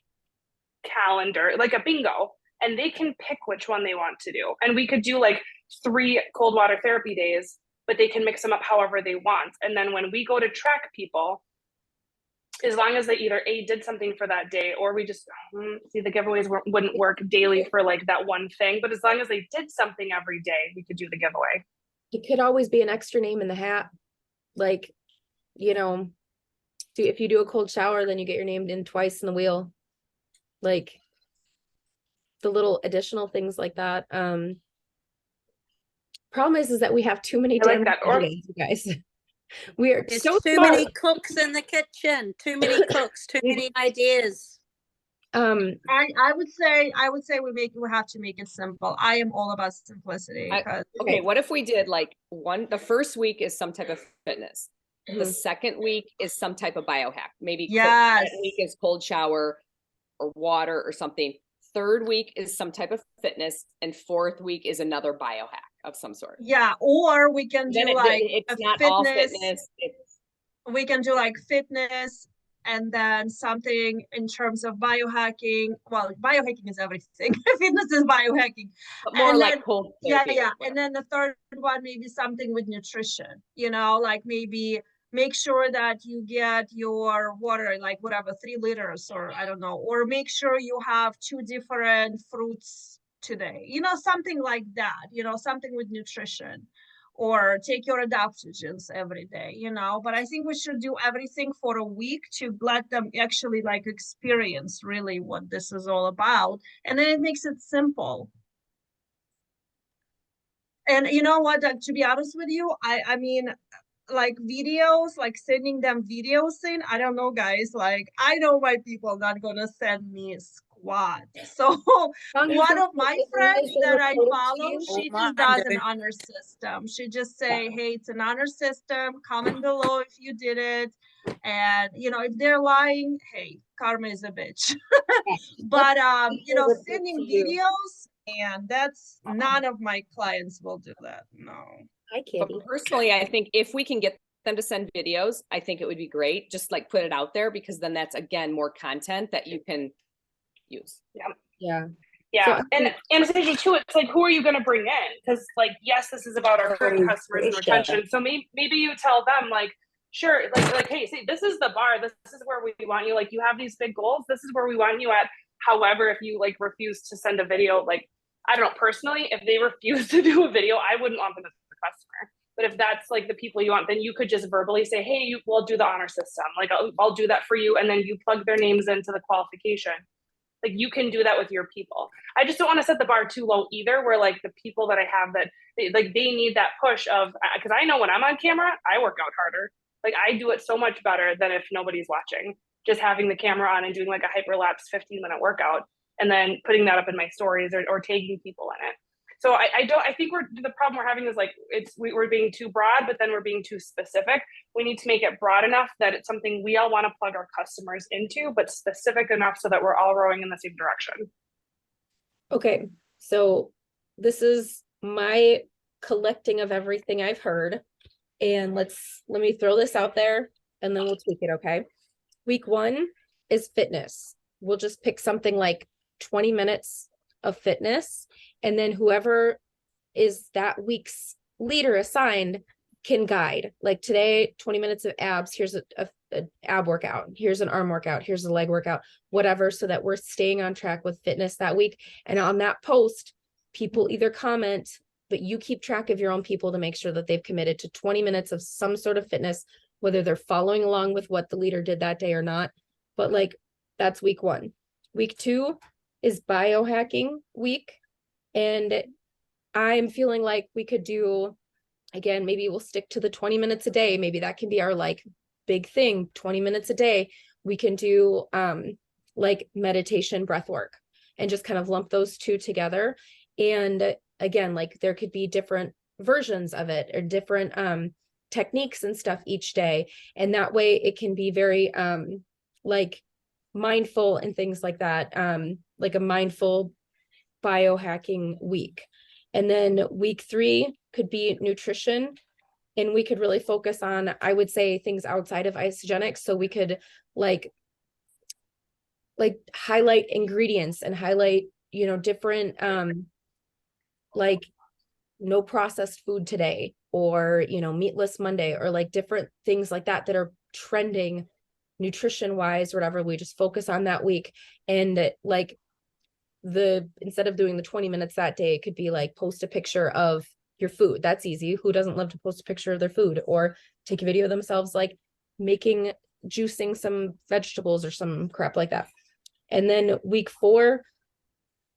calendar, like a bingo, and they can pick which one they want to do. And we could do like 3 cold water therapy days, but they can mix them up however they want. And then when we go to track people, as long as they either did something for that day, or we just see the giveaways wouldn't work daily for like that one thing, but as long as they did something every day, we could do the giveaway. it could always be an extra name in the hat. Like, you know, if you do a cold shower, then you get your name in twice in the wheel. Like the little additional things like that. Problem is that we have too many I like damn that. Or ideas, you guys. We are There's so too smart. many cooks in the kitchen, too many cooks, too many ideas. I would say we have to make it simple. I am all about simplicity. I- 'Cause- Okay, what if we did like the first week is some type of fitness. The Mhm. second week is some type of biohack. Maybe Yes. second week is cold shower or water or something. Third week is some type of fitness, and 4th week is another biohack of some sort. Yeah, or we can do Then like it's a not all fitness, fitness. It's we can do like fitness and then something in terms of biohacking. Well, biohacking is everything. Fitness is biohacking. more And like then- cold Yeah, therapy or yeah. whatever. And then the third one, maybe something with nutrition, you know, like maybe make sure that you get your water, like whatever, 3 liters or I don't know, or make sure you have 2 different fruits today, you know, something like that, you know, something with nutrition. Or take your adaptogens every day, you know, but I think we should do everything for a week to let them actually like experience really what this is all about. And then it makes it simple. And you know what, to be honest with you, I mean, like videos, like sending them videos in, I don't know, guys, like I know my people not gonna send me squat. So one of my friends that I follow, she Mine just does do. an honor system. She just say, hey, it's an honor system, comment below if you did it. And you know, if they're lying, hey, karma is a bitch. But you know, Let's sending see you. videos, and that's none of my clients will do that. No. Hi, But Kitty. personally, I think if we can get them to send videos, I think it would be great. Just like put it out there, because then that's again more content that you can use. Yeah. Yeah, So, and essentially too, it's like, who are you going to bring in? Because like, yes, this is about our current customers and retention. So maybe you tell them like, sure, like, hey, see, this is the bar. This is where we want you. Like, you have these big goals. This is where we want you at. However, if you like refuse to send a video, like, I don't know, personally, if they refuse to do a video, I wouldn't want them as a customer. But if that's like the people you want, then you could just verbally say, hey, we'll do the honor system. Like, I'll do that for you. And then you plug their names into the qualification. Like, you can do that with your people. I just don't want to set the bar too low either, where like the people that I have that they need that push of, because I know when I'm on camera, I work out harder. Like, I do it so much better than if nobody's watching. Just having the camera on and doing like a hyperlapse 15-minute workout and then putting that up in my stories or tagging people in it. So I think the problem we're having is like, we're being too broad, but then we're being too specific. We need to make it broad enough that it's something we all want to plug our customers into, but specific enough so that we're all rowing in the same direction. Okay, so this is my collecting of everything I've heard. And let me throw this out there and then we'll tweak it, okay? Week 1 is fitness. We'll just pick something like 20 minutes of fitness. And then whoever is that week's leader assigned can guide. Like today, 20 minutes of abs, here's a ab workout, here's an arm workout, here's a leg workout, whatever, so that we're staying on track with fitness that week. And on that post, people either comment, but you keep track of your own people to make sure that they've committed to 20 minutes of some sort of fitness, whether they're following along with what the leader did that day or not. But like, that's week 1. Week 2 is biohacking week. And I'm feeling like we could do, again, maybe we'll stick to the 20 minutes a day. Maybe that can be our like big thing, 20 minutes a day. We can do like meditation, breath work, and just kind of lump those two together. And again, like there could be different versions of it or different techniques and stuff each day. And that way it can be very like mindful and things like that, like a mindful biohacking week. And then week 3 could be nutrition. And we could really focus on, I would say, things outside of isogenics. So we could like highlight ingredients and highlight, you know, different like no processed food today, or, you know, meatless Monday, or like different things like that are trending nutrition wise or whatever. We just focus on that week. And like instead of doing the 20 minutes that day, it could be like post a picture of your food. That's easy. Who doesn't love to post a picture of their food, or take a video of themselves like juicing some vegetables or some crap like that. And then week 4,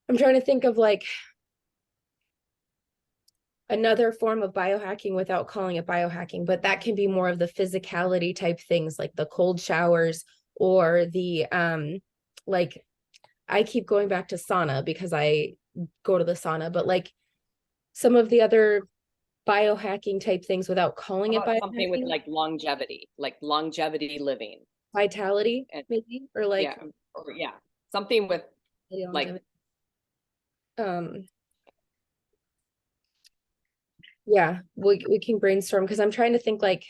I'm trying to think of like another form of biohacking without calling it biohacking, but that can be more of the physicality type things, like the cold showers, or the like, I keep going back to sauna because I go to the sauna, but like some of the other biohacking type things without calling it something with biohacking, like longevity living, vitality, and maybe, or like something with longevity. Yeah, we can brainstorm, because I'm trying to think like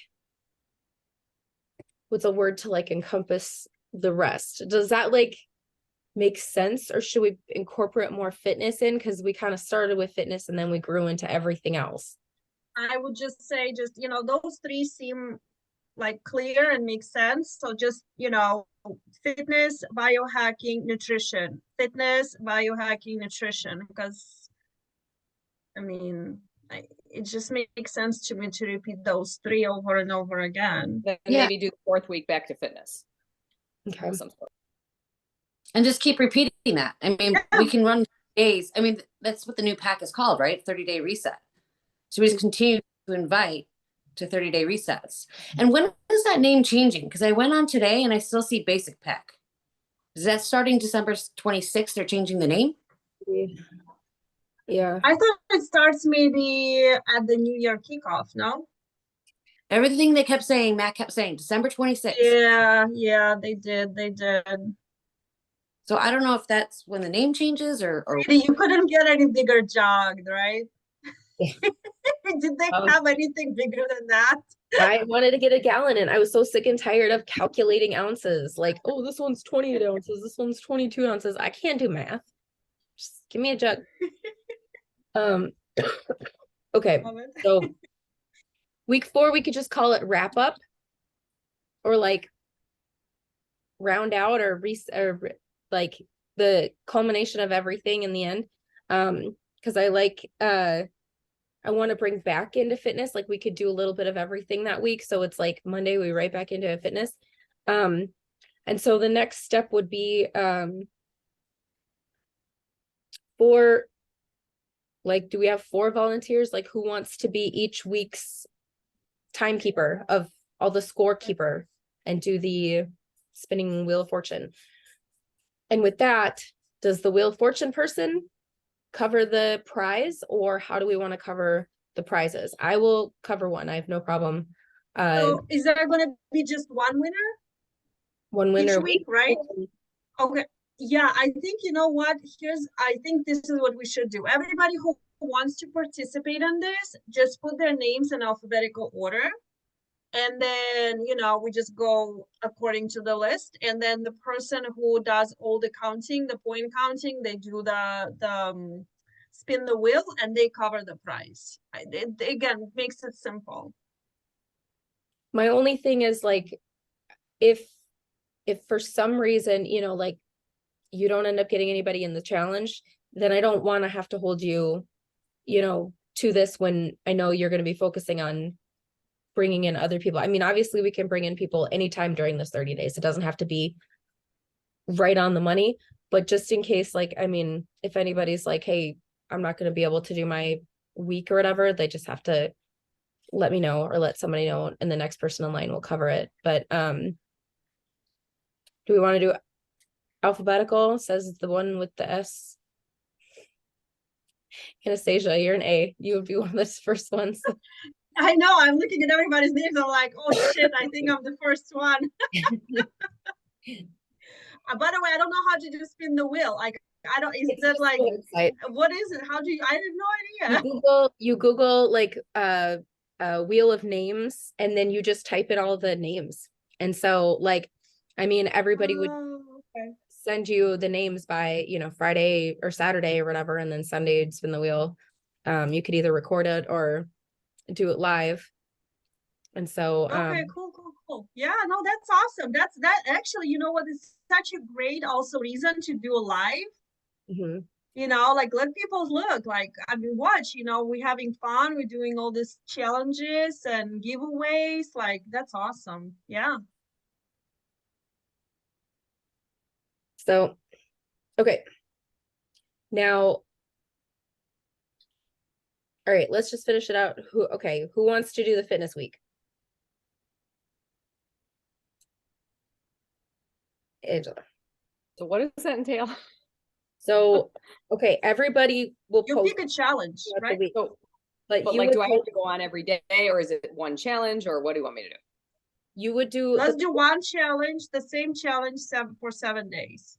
what's a word to like encompass the rest. Does that like make sense, or should we incorporate more fitness in, because we kind of started with fitness and then we grew into everything else? I would just say, just, you know, those 3 seem like clear and make sense. So just, you know, fitness, biohacking, nutrition, fitness, biohacking, nutrition, because I mean, it just makes sense to me to repeat those 3 over and over again. Then maybe do the 4th week back to fitness. Okay. And just keep repeating that. I mean, we can run days. I mean, that's what the new pack is called, right? 30-day reset. So we just continue to invite to 30-day resets. And when is that name changing? Because I went on today and I still see basic pack. Is that starting December 26th? They're changing the name? Yeah. I thought it starts maybe at the New Year kickoff, no? Everything they kept saying, Matt kept saying, December 26th. Yeah, they did. So I don't know if that's when the name changes or You couldn't get any bigger jogged, right? Did they have anything bigger than that? I wanted to get a gallon, and I was so sick and tired of calculating ounces. Like, oh, this one's 28 ounces, this one's 22 ounces. I can't do math. Just give me a jug. Okay, so week 4, we could just call it wrap up, or like round out, or like the culmination of everything in the end. Because I like I want to bring back into fitness. Like we could do a little bit of everything that week. So it's like Monday, we right back into fitness. And so the next step would be for like, do we have 4 volunteers? Like who wants to be each week's timekeeper of all the scorekeeper and do the spinning wheel of fortune? And with that, does the wheel of fortune person cover the prize, or how do we want to cover the prizes? I will cover one. I have no problem. So is there going to be just one winner? One winner each week, right? Okay. Yeah, I think, you know what, I think this is what we should do. Everybody who wants to participate in this, just put their names in alphabetical order. And then, you know, we just go according to the list. And then the person who does all the counting, the point counting, they do the spin the wheel and they cover the price. Again, makes it simple. My only thing is like, if for some reason, like you don't end up getting anybody in the challenge, then I don't want to have to hold you, to this when I know you're going to be focusing on bringing in other people. I mean, obviously we can bring in people anytime during this 30 days. It doesn't have to be right on the money, but just in case, like, I mean, if anybody's like, hey, I'm not going to be able to do my week or whatever, they just have to let me know or let somebody know, and the next person in line will cover it. But do we want to do alphabetical? Says the one with the S. Anastasia, you're an A. You would be one of the first ones. I know, I'm looking at everybody's names. I'm like, oh shit, I think I'm the first one. By the way, I don't know how to do spin the wheel. Like, I don't, is It's that just like, the website. what is it? How do you, I have no idea. You Google like wheel of names, and then you just type in all the names. And so like, I mean, everybody would Oh, okay. send you the names by, Friday or Saturday or whatever, and then Sunday you'd spin the wheel. You could either record it or do it live. And so Okay, cool. Yeah, no, that's awesome. That actually, you know what, is such a great also reason to do a live. mhm. Like let people look, like, I mean, watch, we're having fun, we're doing all these challenges and giveaways, like that's awesome. Yeah. So okay. Now, all right, let's just finish it out. Who wants to do the fitness week? Angela. So what does that entail? So, okay, everybody will You post pick a challenge, throughout the right? week, So, but but you like, would do I have post- to go on every day, or is it one challenge, or what do you want me to do? you would do Let's do one challenge, the same challenge for 7 days.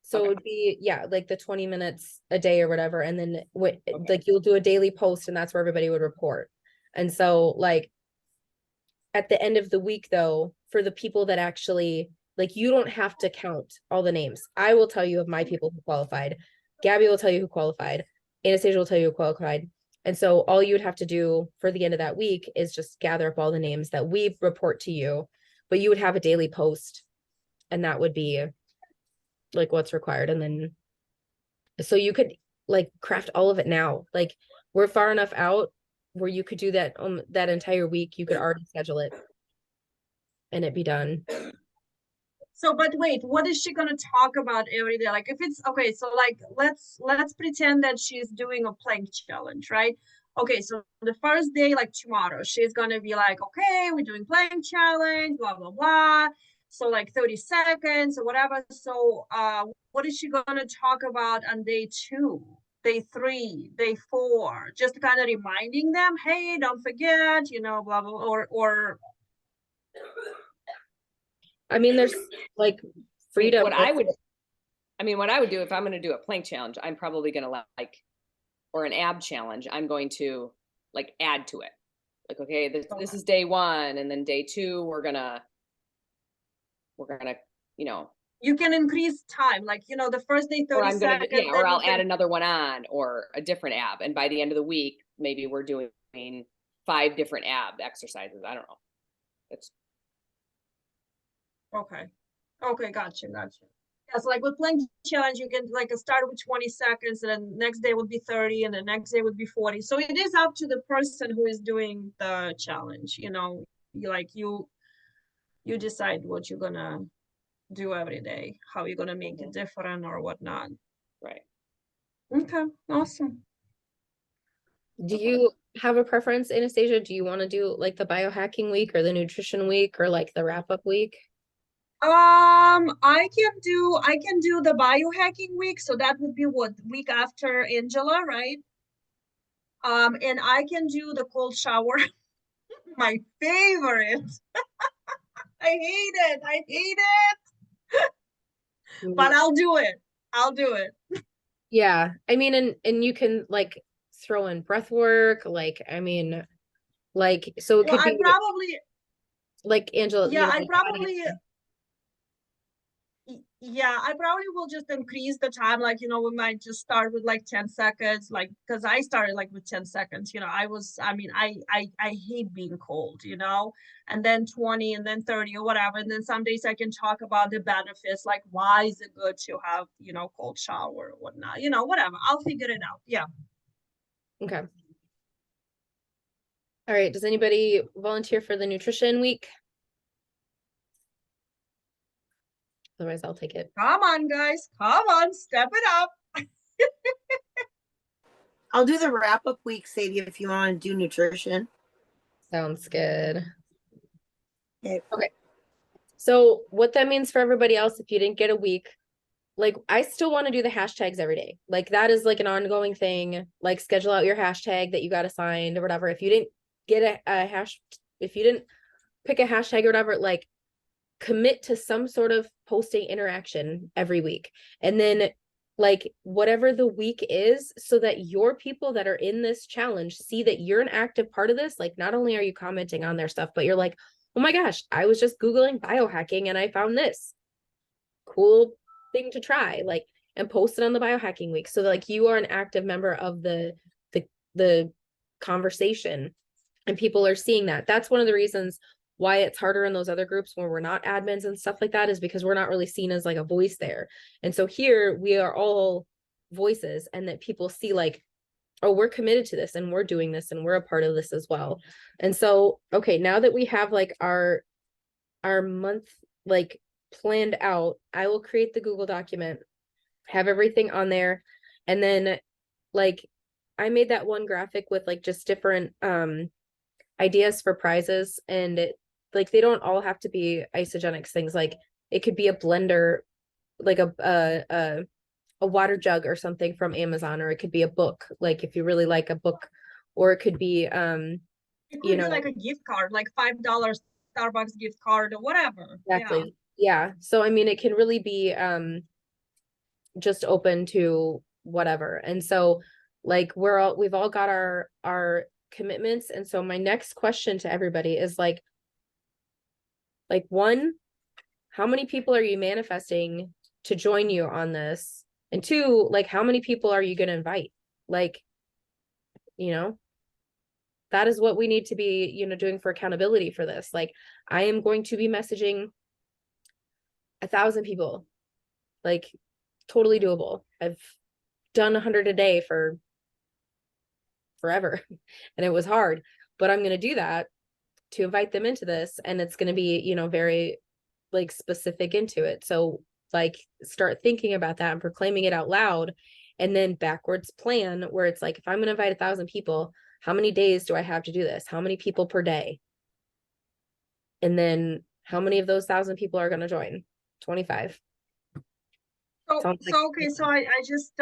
so Okay. it would be, yeah, like the 20 minutes a day or whatever, and then like you'll do a daily post, and that's where everybody would report. And so like at the end of the week though, for the people that actually, like, you don't have to count all the names. I will tell you of my people who qualified. Gabby will tell you who qualified. Anastasia will tell you who qualified. And so all you would have to do for the end of that week is just gather up all the names that we report to you, but you would have a daily post, and that would be like what's required. And then so you could like craft all of it now. Like, we're far enough out where you could do that that entire week. You could already schedule it and it be done. So, but wait, what is she gonna talk about every day? Like, if it's okay, so like, let's pretend that she's doing a plank challenge, right? Okay, so the first day, like tomorrow, she's gonna be like, okay, we're doing plank challenge, blah blah blah. So like 30 seconds or whatever. So, what is she gonna talk about on day 2, day 3, day 4? Just kind of reminding them, hey, don't forget, blah blah, or I mean, there's like freedom. What I would do if I'm going to do a plank challenge, I'm probably going to or an ab challenge, I'm going to like add to it. Like, okay, this is day 1, and then day 2, we're gonna, you can increase time, like, the first day 30 or I'm gonna, seconds, or then I'll you add can, another one on, or a different ab, and by the end of the week, maybe we're doing 5 different ab exercises. I don't know. It's okay, gotcha. Yeah, so like with plank challenge, you can like start with 20 seconds, and then next day would be 30, and the next day would be 40. So it is up to the person who is doing the challenge. You decide what you're gonna do every day, how you're gonna make it different or whatnot. right. Okay, awesome. Do you have a preference, Anastasia? Do you want to do like the biohacking week or the nutrition week or like the wrap-up week? I can do the biohacking week, so that would be what, week after Angela, right? And I can do the cold shower, my favorite. I hate it, but I'll do it. Yeah, I mean, and you can like throw in breath work, like, I mean, like, so it Well, could I be probably, like Angela, yeah, I like, probably, Yeah, I probably will just increase the time. Like, we might just start with like 10 seconds, like, because I started like with 10 seconds. I hate being cold, and then 20 and then 30 or whatever. And then some days I can talk about the benefits, like why is it good to have, cold shower or whatnot, whatever. I'll figure it out. Yeah. Okay. All right, does anybody volunteer for the nutrition week? Otherwise, I'll take it. Come on, guys. Come on, step it up. I'll do the wrap up week, Sadie, if you want to do nutrition. Sounds good. Okay. So what that means for everybody else, if you didn't get a week, like I still want to do the hashtags every day. Like that is like an ongoing thing. Like schedule out your hashtag that you got assigned or whatever. If you didn't get if you didn't pick a hashtag or whatever, like commit to some sort of posting interaction every week. And then like whatever the week is, so that your people that are in this challenge see that you're an active part of this. Like not only are you commenting on their stuff, but you're like, oh my gosh, I was just Googling biohacking and I found this cool thing to try, like, and post it on the biohacking week. So that, like you are an active member of the conversation and people are seeing that. That's one of the reasons why it's harder in those other groups where we're not admins and stuff like that, is because we're not really seen as like a voice there. And so here we are all voices, and that people see like, oh, we're committed to this and we're doing this and we're a part of this as well. And so, okay, now that we have like our month like planned out, I will create the Google document, have everything on there. And then like I made that one graphic with like just different ideas for prizes, and like they don't all have to be Isagenix things. Like it could be a blender, like a water jug or something from Amazon, or it could be a book, like if you really like a book, or it could be It could be like a gift card, like $5 Starbucks gift card or whatever. Exactly. Yeah. So I mean it can really be just open to whatever. And so like we've all got our commitments. And so my next question to everybody is like one, how many people are you manifesting to join you on this? And two, like how many people are you going to invite? Like, that is what we need to be, doing for accountability for this. Like I am going to be messaging 1,000 people, like totally doable. I've done 100 a day for forever and it was hard, but I'm going to do that to invite them into this. And it's going to be, very like specific into it. So like start thinking about that and proclaiming it out loud, and then backwards plan where it's like, if I'm going to invite 1,000 people, how many days do I have to do this? How many people per day? And then how many of those 1,000 people are going to join? 25. So I just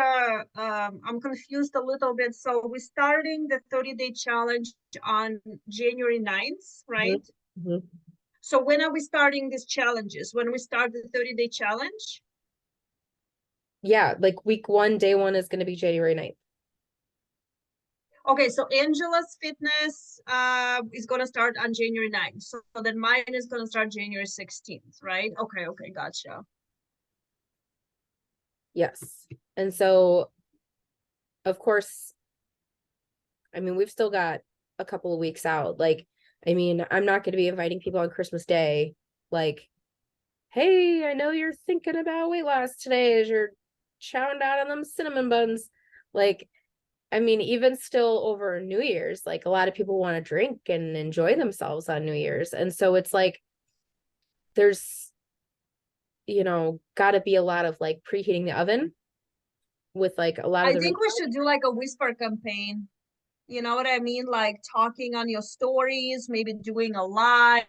I'm confused a little bit. So we're starting the 30-day challenge on January 9th, right? Mm-hmm. So when are we starting these challenges? When we start the 30-day challenge? Yeah, like week 1, day 1 is going to be January 9th. Okay, so Angela's fitness is going to start on January 9th. So then mine is going to start January 16th, right? Okay, gotcha. Yes. And so, of course, I mean, we've still got a couple of weeks out. Like, I mean, I'm not going to be inviting people on Christmas Day. Like, hey, I know you're thinking about weight loss today as you're chowing down on them cinnamon buns. Like, I mean, even still over New Year's, like a lot of people want to drink and enjoy themselves on New Year's. And so it's like, there's, got to be a lot of like preheating the oven with like a lot of I think we should do like a whisper campaign. You know what I mean? Like talking on your stories, maybe doing a live.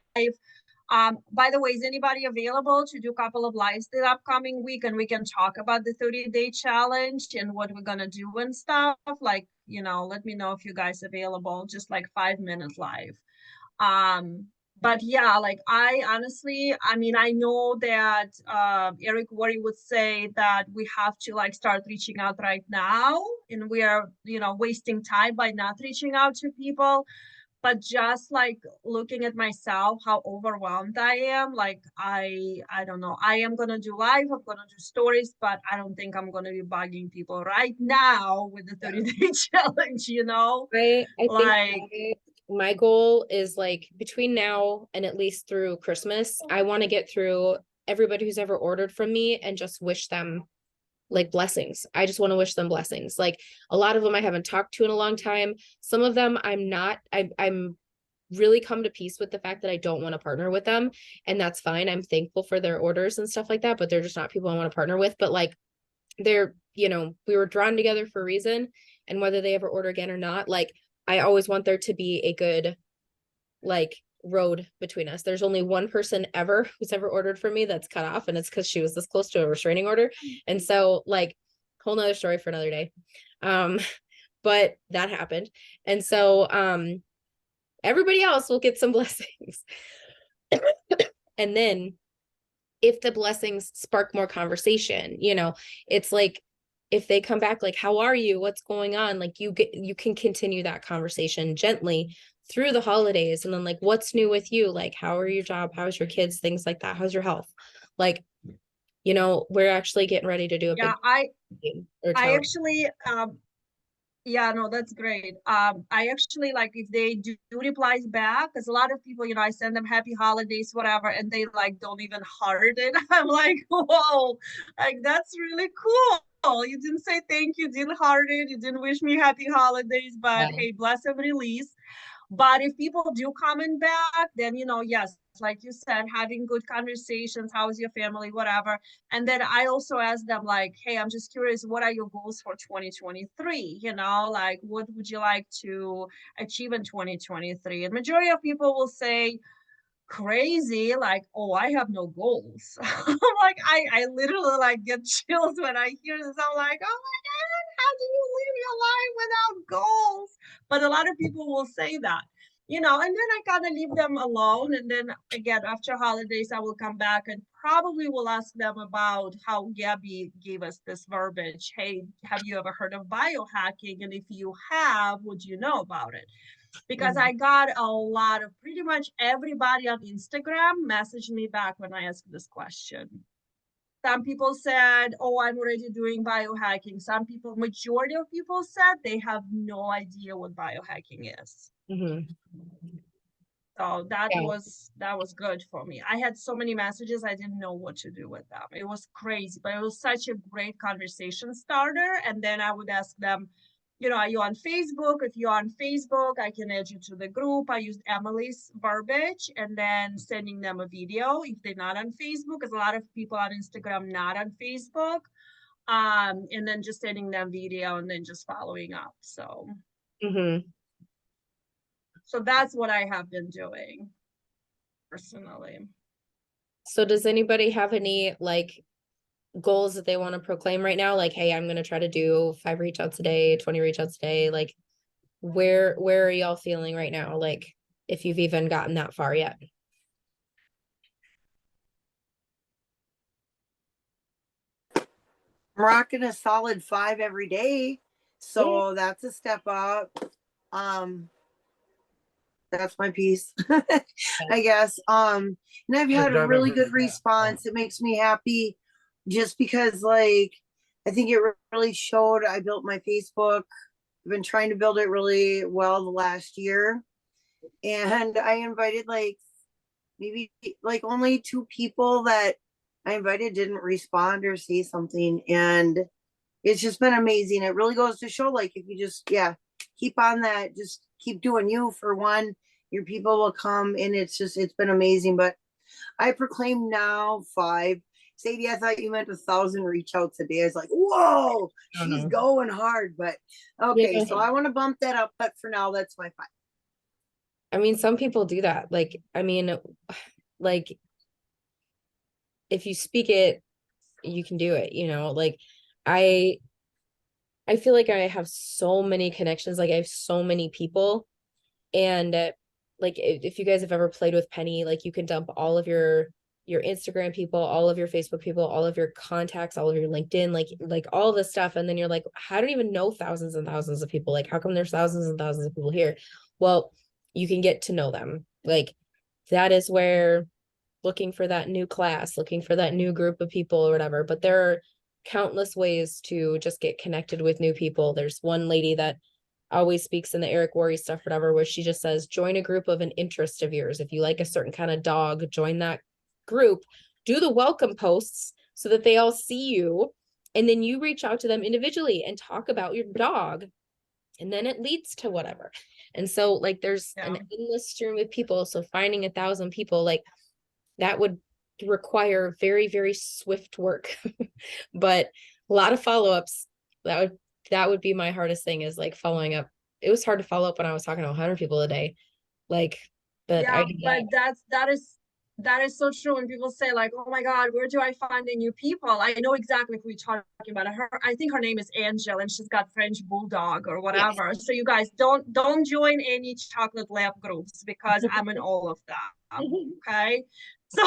By the way, is anybody available to do a couple of lives the upcoming week, and we can talk about the 30-day challenge and what we're gonna do and stuff? Like, let me know if you guys available, just like 5-minute live. But yeah, like I honestly, I mean, I know that Eric Worre would say that we have to like start reaching out right now, and we are, wasting time by not reaching out to people. but just like looking at myself, how overwhelmed I am, like I don't know. I am gonna do live, I'm gonna do stories, but I don't think I'm gonna be bugging people right now with the 30-day challenge, you know? I think Like, my goal is like between now and at least through Christmas, I want to get through everybody who's ever ordered from me and just wish them like blessings. I just want to wish them blessings. Like a lot of them I haven't talked to in a long time. Some of them I'm really come to peace with the fact that I don't want to partner with them, and that's fine. I'm thankful for their orders and stuff like that, but they're just not people I want to partner with. But like they're, we were drawn together for a reason, and whether they ever order again or not, like I always want there to be a good like road between us. There's only one person ever who's ever ordered from me that's cut off, and it's because she was this close to a restraining order. And so like whole nother story for another day. But that happened. And so everybody else will get some blessings. And then if the blessings spark more conversation, it's like if they come back like, how are you, what's going on, like you can continue that conversation gently through the holidays. And then like, what's new with you, like how are your job, how's your kids, things like that, how's your health, like we're actually getting ready to do a big I actually yeah, no, that's great. I actually like if they do replies back, because a lot of people, I send them happy holidays, whatever, and they like don't even heart it. I'm like, whoa, like that's really cool. You didn't say thank you, didn't heart it, you didn't wish me happy holidays, but hey, bless and release. But if people do comment back, then, yes, like you said, having good conversations, how's your family, whatever. And then I also ask them like, hey, I'm just curious, what are your goals for 2023? Like, what would you like to achieve in 2023? And majority of people will say, crazy, like, oh, I have no goals. Like I literally like get chills when I hear this. I'm like, oh my God, how do you live your life without goals? But a lot of people will say that, and then I kind of leave them alone. And then again, after holidays, I will come back and probably will ask them about how Gabby gave us this verbiage. Hey, have you ever heard of biohacking? And if you have, would you know about it? Because I got a lot of pretty much everybody on Instagram messaged me back when I asked this question. Some people said, oh, I'm already doing biohacking. Some people, majority of people said they have no idea what biohacking is. So that was good for me. I had so many messages, I didn't know what to do with them. It was crazy, but it was such a great conversation starter. And then I would ask them, are you on Facebook? If you're on Facebook, I can add you to the group. I used Emily's verbiage and then sending them a video if they're not on Facebook, because a lot of people on Instagram not on Facebook. And then just sending them video and then just following up. So, so that's what I have been doing personally. So does anybody have any like goals that they want to proclaim right now? Like, hey, I'm going to try to do 5 reach outs a day, 20 reach outs a day. Like where are y'all feeling right now? Like if you've even gotten that far yet? I'm rocking a solid 5 every day. So that's a step up. That's my piece, I guess. And I've had a really good response. It makes me happy just because, like, I think it really showed. I built my Facebook. I've been trying to build it really well the last year. And I invited maybe only 2 people that I invited didn't respond or say something. And it's just been amazing. It really goes to show, like, if you just, keep on that, just keep doing you for one, your people will come. And it's been amazing. But I proclaim now 5. Sadie, I thought you meant 1,000 reach outs a day. I was like, whoa, she's going hard. But okay, so I want to bump that up. But for now, that's my 5. I mean, some people do that. Like, I mean, like if you speak it, you can do it, like I feel like I have so many connections. Like I have so many people, and like if you guys have ever played with Penny, like you can dump all of your Instagram people, all of your Facebook people, all of your contacts, all of your LinkedIn, like all this stuff. And then you're like, I don't even know thousands and thousands of people. Like, how come there's thousands and thousands of people here? Well, you can get to know them. Like that is where looking for that new class, looking for that new group of people or whatever. But there are countless ways to just get connected with new people. There's one lady that always speaks in the Eric Worre stuff, whatever, where she just says, join a group of an interest of yours. If you like a certain kind of dog, join that group, do the welcome posts so that they all see you. And then you reach out to them individually and talk about your dog. And then it leads to whatever. And so like there's an endless stream of people. So finding 1,000 people, like that would require very, very swift work, but a lot of follow-ups. That would be my hardest thing, is like following up. It was hard to follow up when I was talking to 100 people a day. Like, but Yeah, I did but that. that is so true when people say like, oh my God, where do I find the new people? I know exactly who you're talking about. Her, I think her name is Angel, and she's got French Bulldog or whatever. So you guys don't join any chocolate lab groups, because I'm in all of them. Okay. So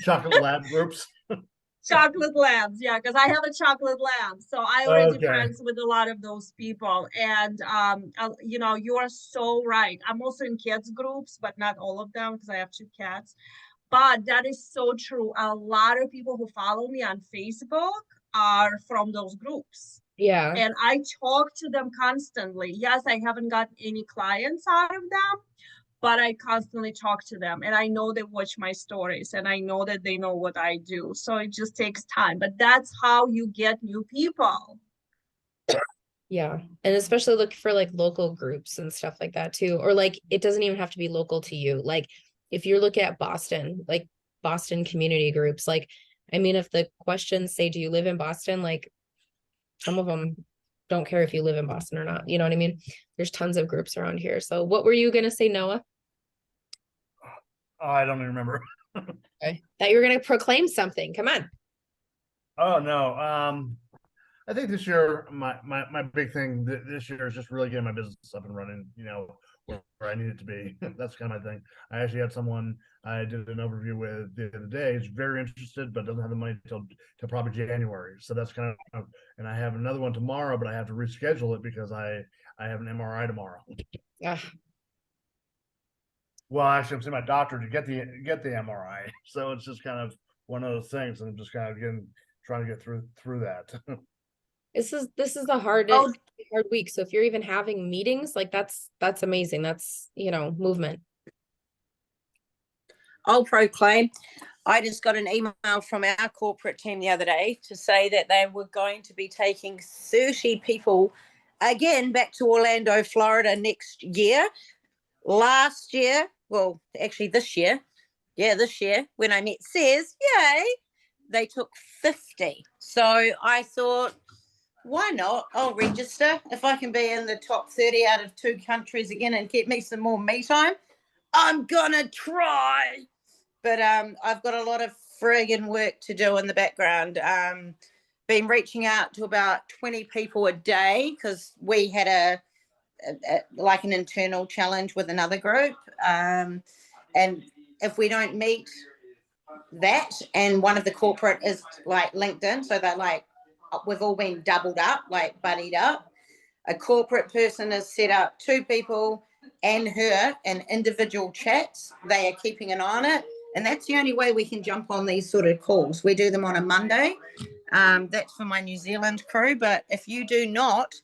Chocolate lab groups. chocolate labs, yeah, because I have a chocolate lab, so I already Okay. friends with a lot of those people. And you know, you are so right. I'm also in kids groups, but not all of them, because I have 2 cats. But that is so true. A lot of people who follow me on Facebook are from those groups. Yeah. And I talk to them constantly. Yes, I haven't gotten any clients out of them, but I constantly talk to them, and I know they watch my stories, and I know that they know what I do. So it just takes time, but that's how you get new people. Yeah. And especially look for like local groups and stuff like that too. Or like, it doesn't even have to be local to you. Like if you look at Boston, like Boston community groups, like, I mean, if the questions say, do you live in Boston? Like some of them don't care if you live in Boston or not. You know what I mean? There's tons of groups around here. So what were you going to say, Noah? Oh, I don't even remember. Okay. That you were going to proclaim something. Come on. Oh no. I think this year my big thing this year is just really getting my business up and running, you know, where I need it to be. That's kind of my thing. I actually had someone I did an overview with the other day. He's very interested, but doesn't have the money till probably January. So that's kind of, and I have another one tomorrow, but I have to reschedule it because I have an MRI tomorrow. Yeah. Well, actually, I'm seeing my doctor to get the MRI. So it's just kind of one of those things, and I'm just kind of trying to get through that. This is the hardest hard week. So if you're even having meetings, like that's amazing. That's, you know, movement. I'll proclaim. I just got an email from our corporate team the other day to say that they were going to be taking 30 people again back to Orlando, Florida next year. Last year, well, actually this year, when I met Cez, yay, they took 50. So I thought, why not? I'll register. If I can be in the top 30 out of 2 countries again and get me some more me time, I'm gonna try. But I've got a lot of friggin' work to do in the background. Been reaching out to about 20 people a day, because we had a like an internal challenge with another group. And if we don't meet that, and one of the corporate is like LinkedIn, so they're like, we've all been doubled up, like buddied up. A corporate person has set up 2 people and her in individual chats. They are keeping an eye on it. And that's the only way we can jump on these sort of calls. We do them on a Monday. That's for my New Zealand crew. But if you do not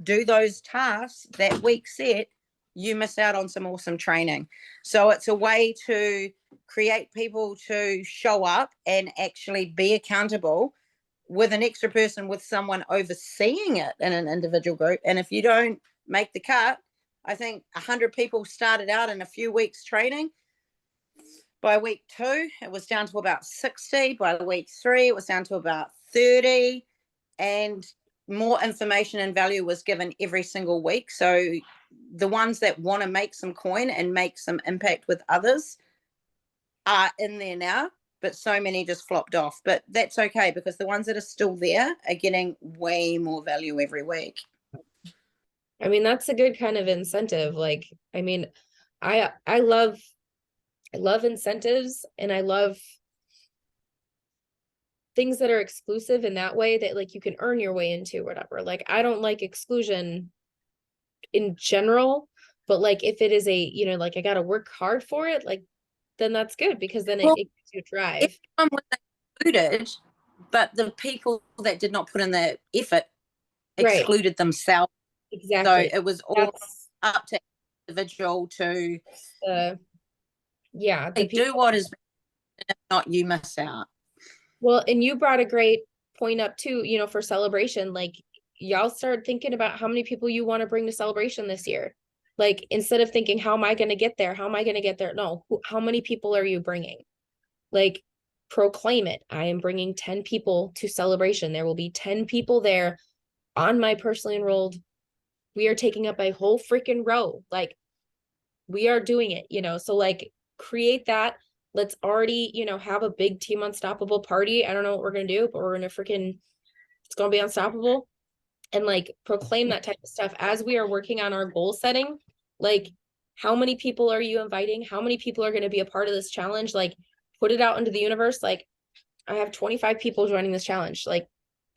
do those tasks that week set, you miss out on some awesome training. So it's a way to create people to show up and actually be accountable with an extra person, with someone overseeing it in an individual group. And if you don't make the cut, I think 100 people started out in a few weeks training. By week 2, it was down to about 60. By week 3, it was down to about 30. And more information and value was given every single week. So the ones that want to make some coin and make some impact with others are in there now, but so many just flopped off. But that's okay, because the ones that are still there are getting way more value every week. I mean, that's a good kind of incentive. Like, I mean, I love incentives, and I love things that are exclusive in that way, that like you can earn your way into, whatever. Like I don't like exclusion in general. But like, if it is a, you know, like I gotta work hard for it, like, then that's good because then Well, it gives you a drive. everyone was included, but the people that did not put in the effort Right. excluded themselves. So Exactly. it was all That's up to individual to yeah, the do people. what is, if not you miss out. Well, and you brought a great point up too, you know, for celebration. Like, y'all start thinking about how many people you want to bring to celebration this year. Like, instead of thinking, how am I going to get there? How am I going to get there? No, how many people are you bringing? Like, proclaim it. I am bringing 10 people to celebration. There will be 10 people there on my personally enrolled. We are taking up a whole freaking row. Like, we are doing it, you know? So like, create that. Let's already, you know, have a big Team Unstoppable party. I don't know what we're going to do, but we're going to freaking, it's going to be unstoppable. And like, proclaim that type of stuff as we are working on our goal setting. Like, how many people are you inviting? How many people are going to be a part of this challenge? Like, put it out into the universe. Like, I have 25 people joining this challenge, like,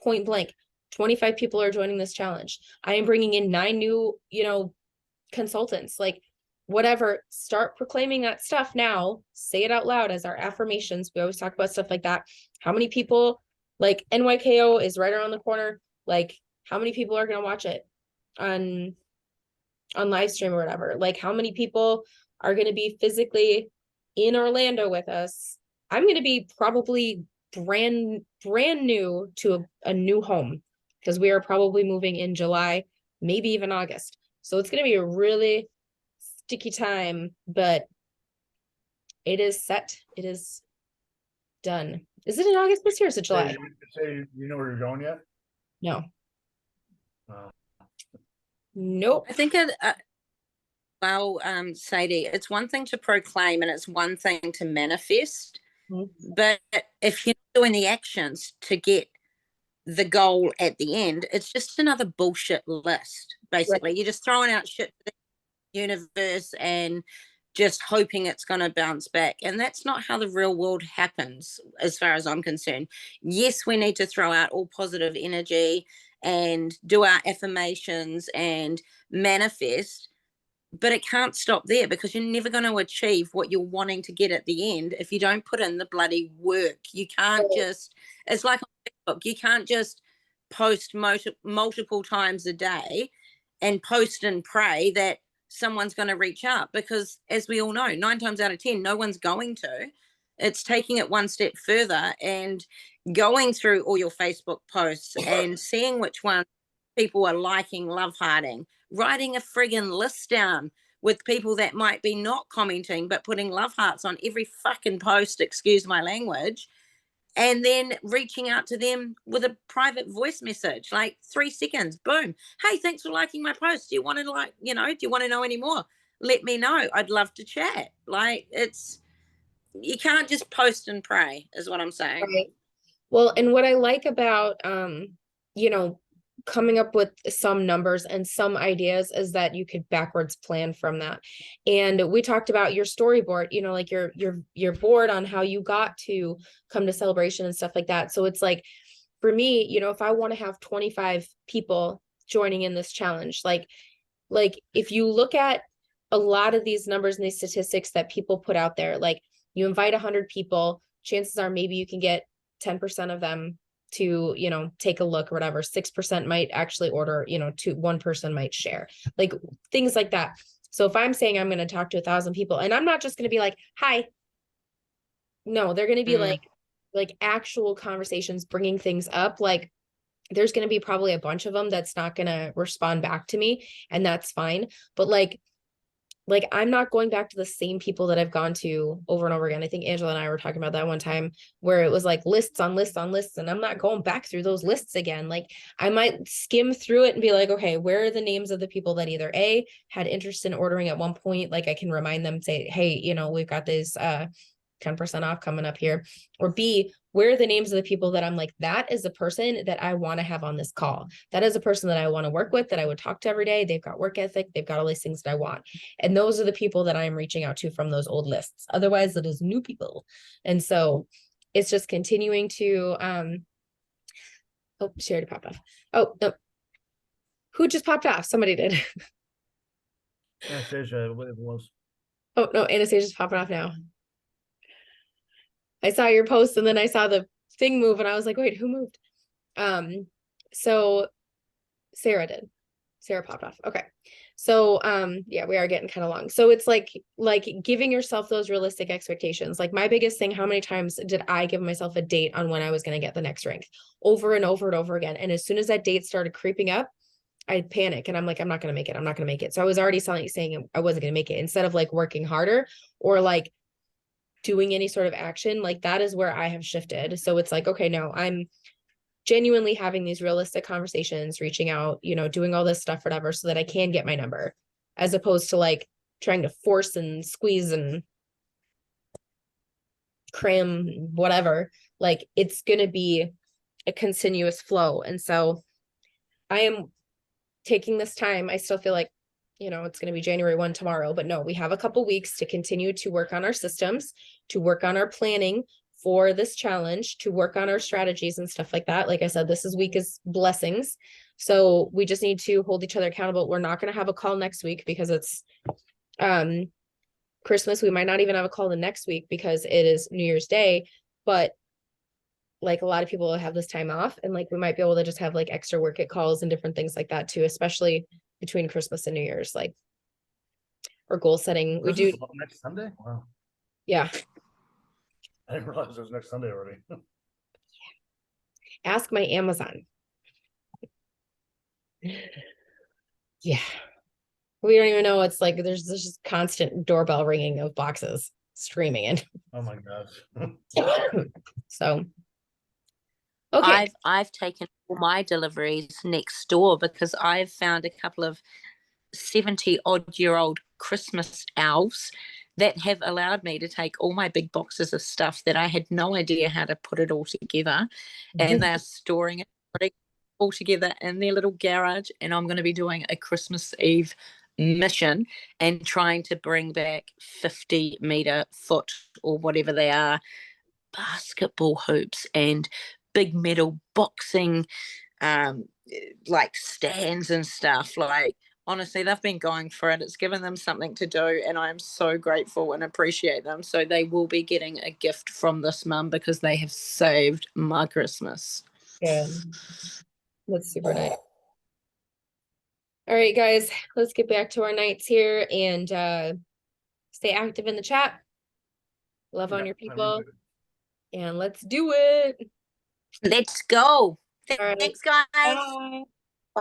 point blank. 25 people are joining this challenge. I am bringing in 9 new, you know, consultants. Like, whatever, start proclaiming that stuff now. Say it out loud as our affirmations. We always talk about stuff like that. How many people, like, NYKO is right around the corner. Like, how many people are going to watch it on live stream or whatever? Like, how many people are going to be physically in Orlando with us? I'm going to be probably brand new to a new home, because we are probably moving in July, maybe even August. So it's going to be a really sticky time, but it is set. It is done. Is it in August this year or is it July? Say you know where you're going yet? No. Uh, Nope. I think it, well, Sadie, it's one thing to proclaim and it's one thing to manifest. Mm-hmm. But if you're doing the actions to get the goal at the end, it's just another bullshit list. Basically, you're just throwing out shit to the universe and just hoping it's going to bounce back. And that's not how the real world happens, as far as I'm concerned. Yes, we need to throw out all positive energy and do our affirmations and manifest, but it can't stop there, because you're never going to achieve what you're wanting to get at the end if you don't put in the bloody work. You can't just, it's like on Facebook, you can't just post multiple times a day and post and pray that someone's going to reach out, because as we all know, 9 times out of 10, no one's going to. It's taking it one step further and going through all your Facebook posts and seeing which ones people are liking, love hearting, writing a friggin' list down with people that might be not commenting but putting love hearts on every fucking post, excuse my language, and then reaching out to them with a private voice message, like 3 seconds, boom. Hey, thanks for liking my post. Do you want to do you want to know any more? Let me know. I'd love to chat. Like, you can't just post and pray is what I'm saying. Right. Well, and what I like about, you know, coming up with some numbers and some ideas is that you could backwards plan from that. And we talked about your storyboard, you know, like your board on how you got to come to celebration and stuff like that. So it's like, for me, you know, if I want to have 25 people joining in this challenge, like if you look at a lot of these numbers and these statistics that people put out there, like, you invite 100 people, chances are maybe you can get 10% of them to, you know, take a look or whatever. 6% might actually order, you know, one person might share, like things like that. So if I'm saying I'm going to talk to 1,000 people, and I'm not just going to be like, hi, no, they're going to be like actual conversations, bringing things up. Like, there's going to be probably a bunch of them that's not going to respond back to me, and that's fine. But like I'm not going back to the same people that I've gone to over and over again. I think Angela and I were talking about that one time where it was like lists on lists on lists, and I'm not going back through those lists again. Like, I might skim through it and be like, okay, where are the names of the people that either A, had interest in ordering at one point? Like, I can remind them, say, hey, you know, we've got this 10% off coming up here. Or B, where are the names of the people that I'm like, that is a person that I want to have on this call. That is a person that I want to work with, that I would talk to every day. They've got work ethic. They've got all these things that I want. And those are the people that I'm reaching out to from those old lists. Otherwise, it is new people. And so it's just continuing to, oh, she already popped off. Oh, no. Who just popped off? Somebody did. Anastasia, I believe it was. Oh no, Anastasia's popping off now. I saw your post and then I saw the thing move and I was like, wait, who moved? So Sarah did. Sarah popped off. Okay. So yeah, we are getting kind of long. So it's like giving yourself those realistic expectations. Like my biggest thing, how many times did I give myself a date on when I was going to get the next rank? Over and over and over again. And as soon as that date started creeping up, I panic and I'm like, I'm not going to make it. I'm not going to make it. So I was already saying I wasn't going to make it instead of like working harder or like doing any sort of action. Like that is where I have shifted. So it's like, okay, no, I'm genuinely having these realistic conversations, reaching out, you know, doing all this stuff, whatever, so that I can get my number, as opposed to like trying to force and squeeze and cram whatever. Like it's going to be a continuous flow. And so I am taking this time. I still feel like, you know, it's going to be January 1 tomorrow, but no, we have a couple weeks to continue to work on our systems, to work on our planning for this challenge, to work on our strategies and stuff like that. Like I said, this week is blessings. So we just need to hold each other accountable. We're not going to have a call next week because it's Christmas. We might not even have a call the next week because it is New Year's Day, but like a lot of people have this time off and like we might be able to just have like extra work at calls and different things like that too, especially between Christmas and New Year's, like or goal setting. We do next Sunday. Wow. Yeah. I didn't realize it was next Sunday already. Ask my Amazon. Yeah. We don't even know. It's like there's just constant doorbell ringing of boxes streaming in. Oh my gosh. So okay. I've taken all my deliveries next door because I've found a couple of 70-odd-year-old Christmas elves that have allowed me to take all my big boxes of stuff that I had no idea how to put it all together, and they're storing it, putting it all together in their little garage. And I'm going to be doing a Christmas Eve mission and trying to bring back 50-meter foot or whatever they are basketball hoops and big metal boxing like stands and stuff. Like honestly, they've been going for it. It's given them something to do, and I'm so grateful and appreciate them. So they will be getting a gift from this mum because they have saved my Christmas. Yeah, that's super nice. All right, guys, let's get back to our nights here and stay active in the chat. Love on your people, and let's do it. Let's go. All right. Thanks, guys. Bye.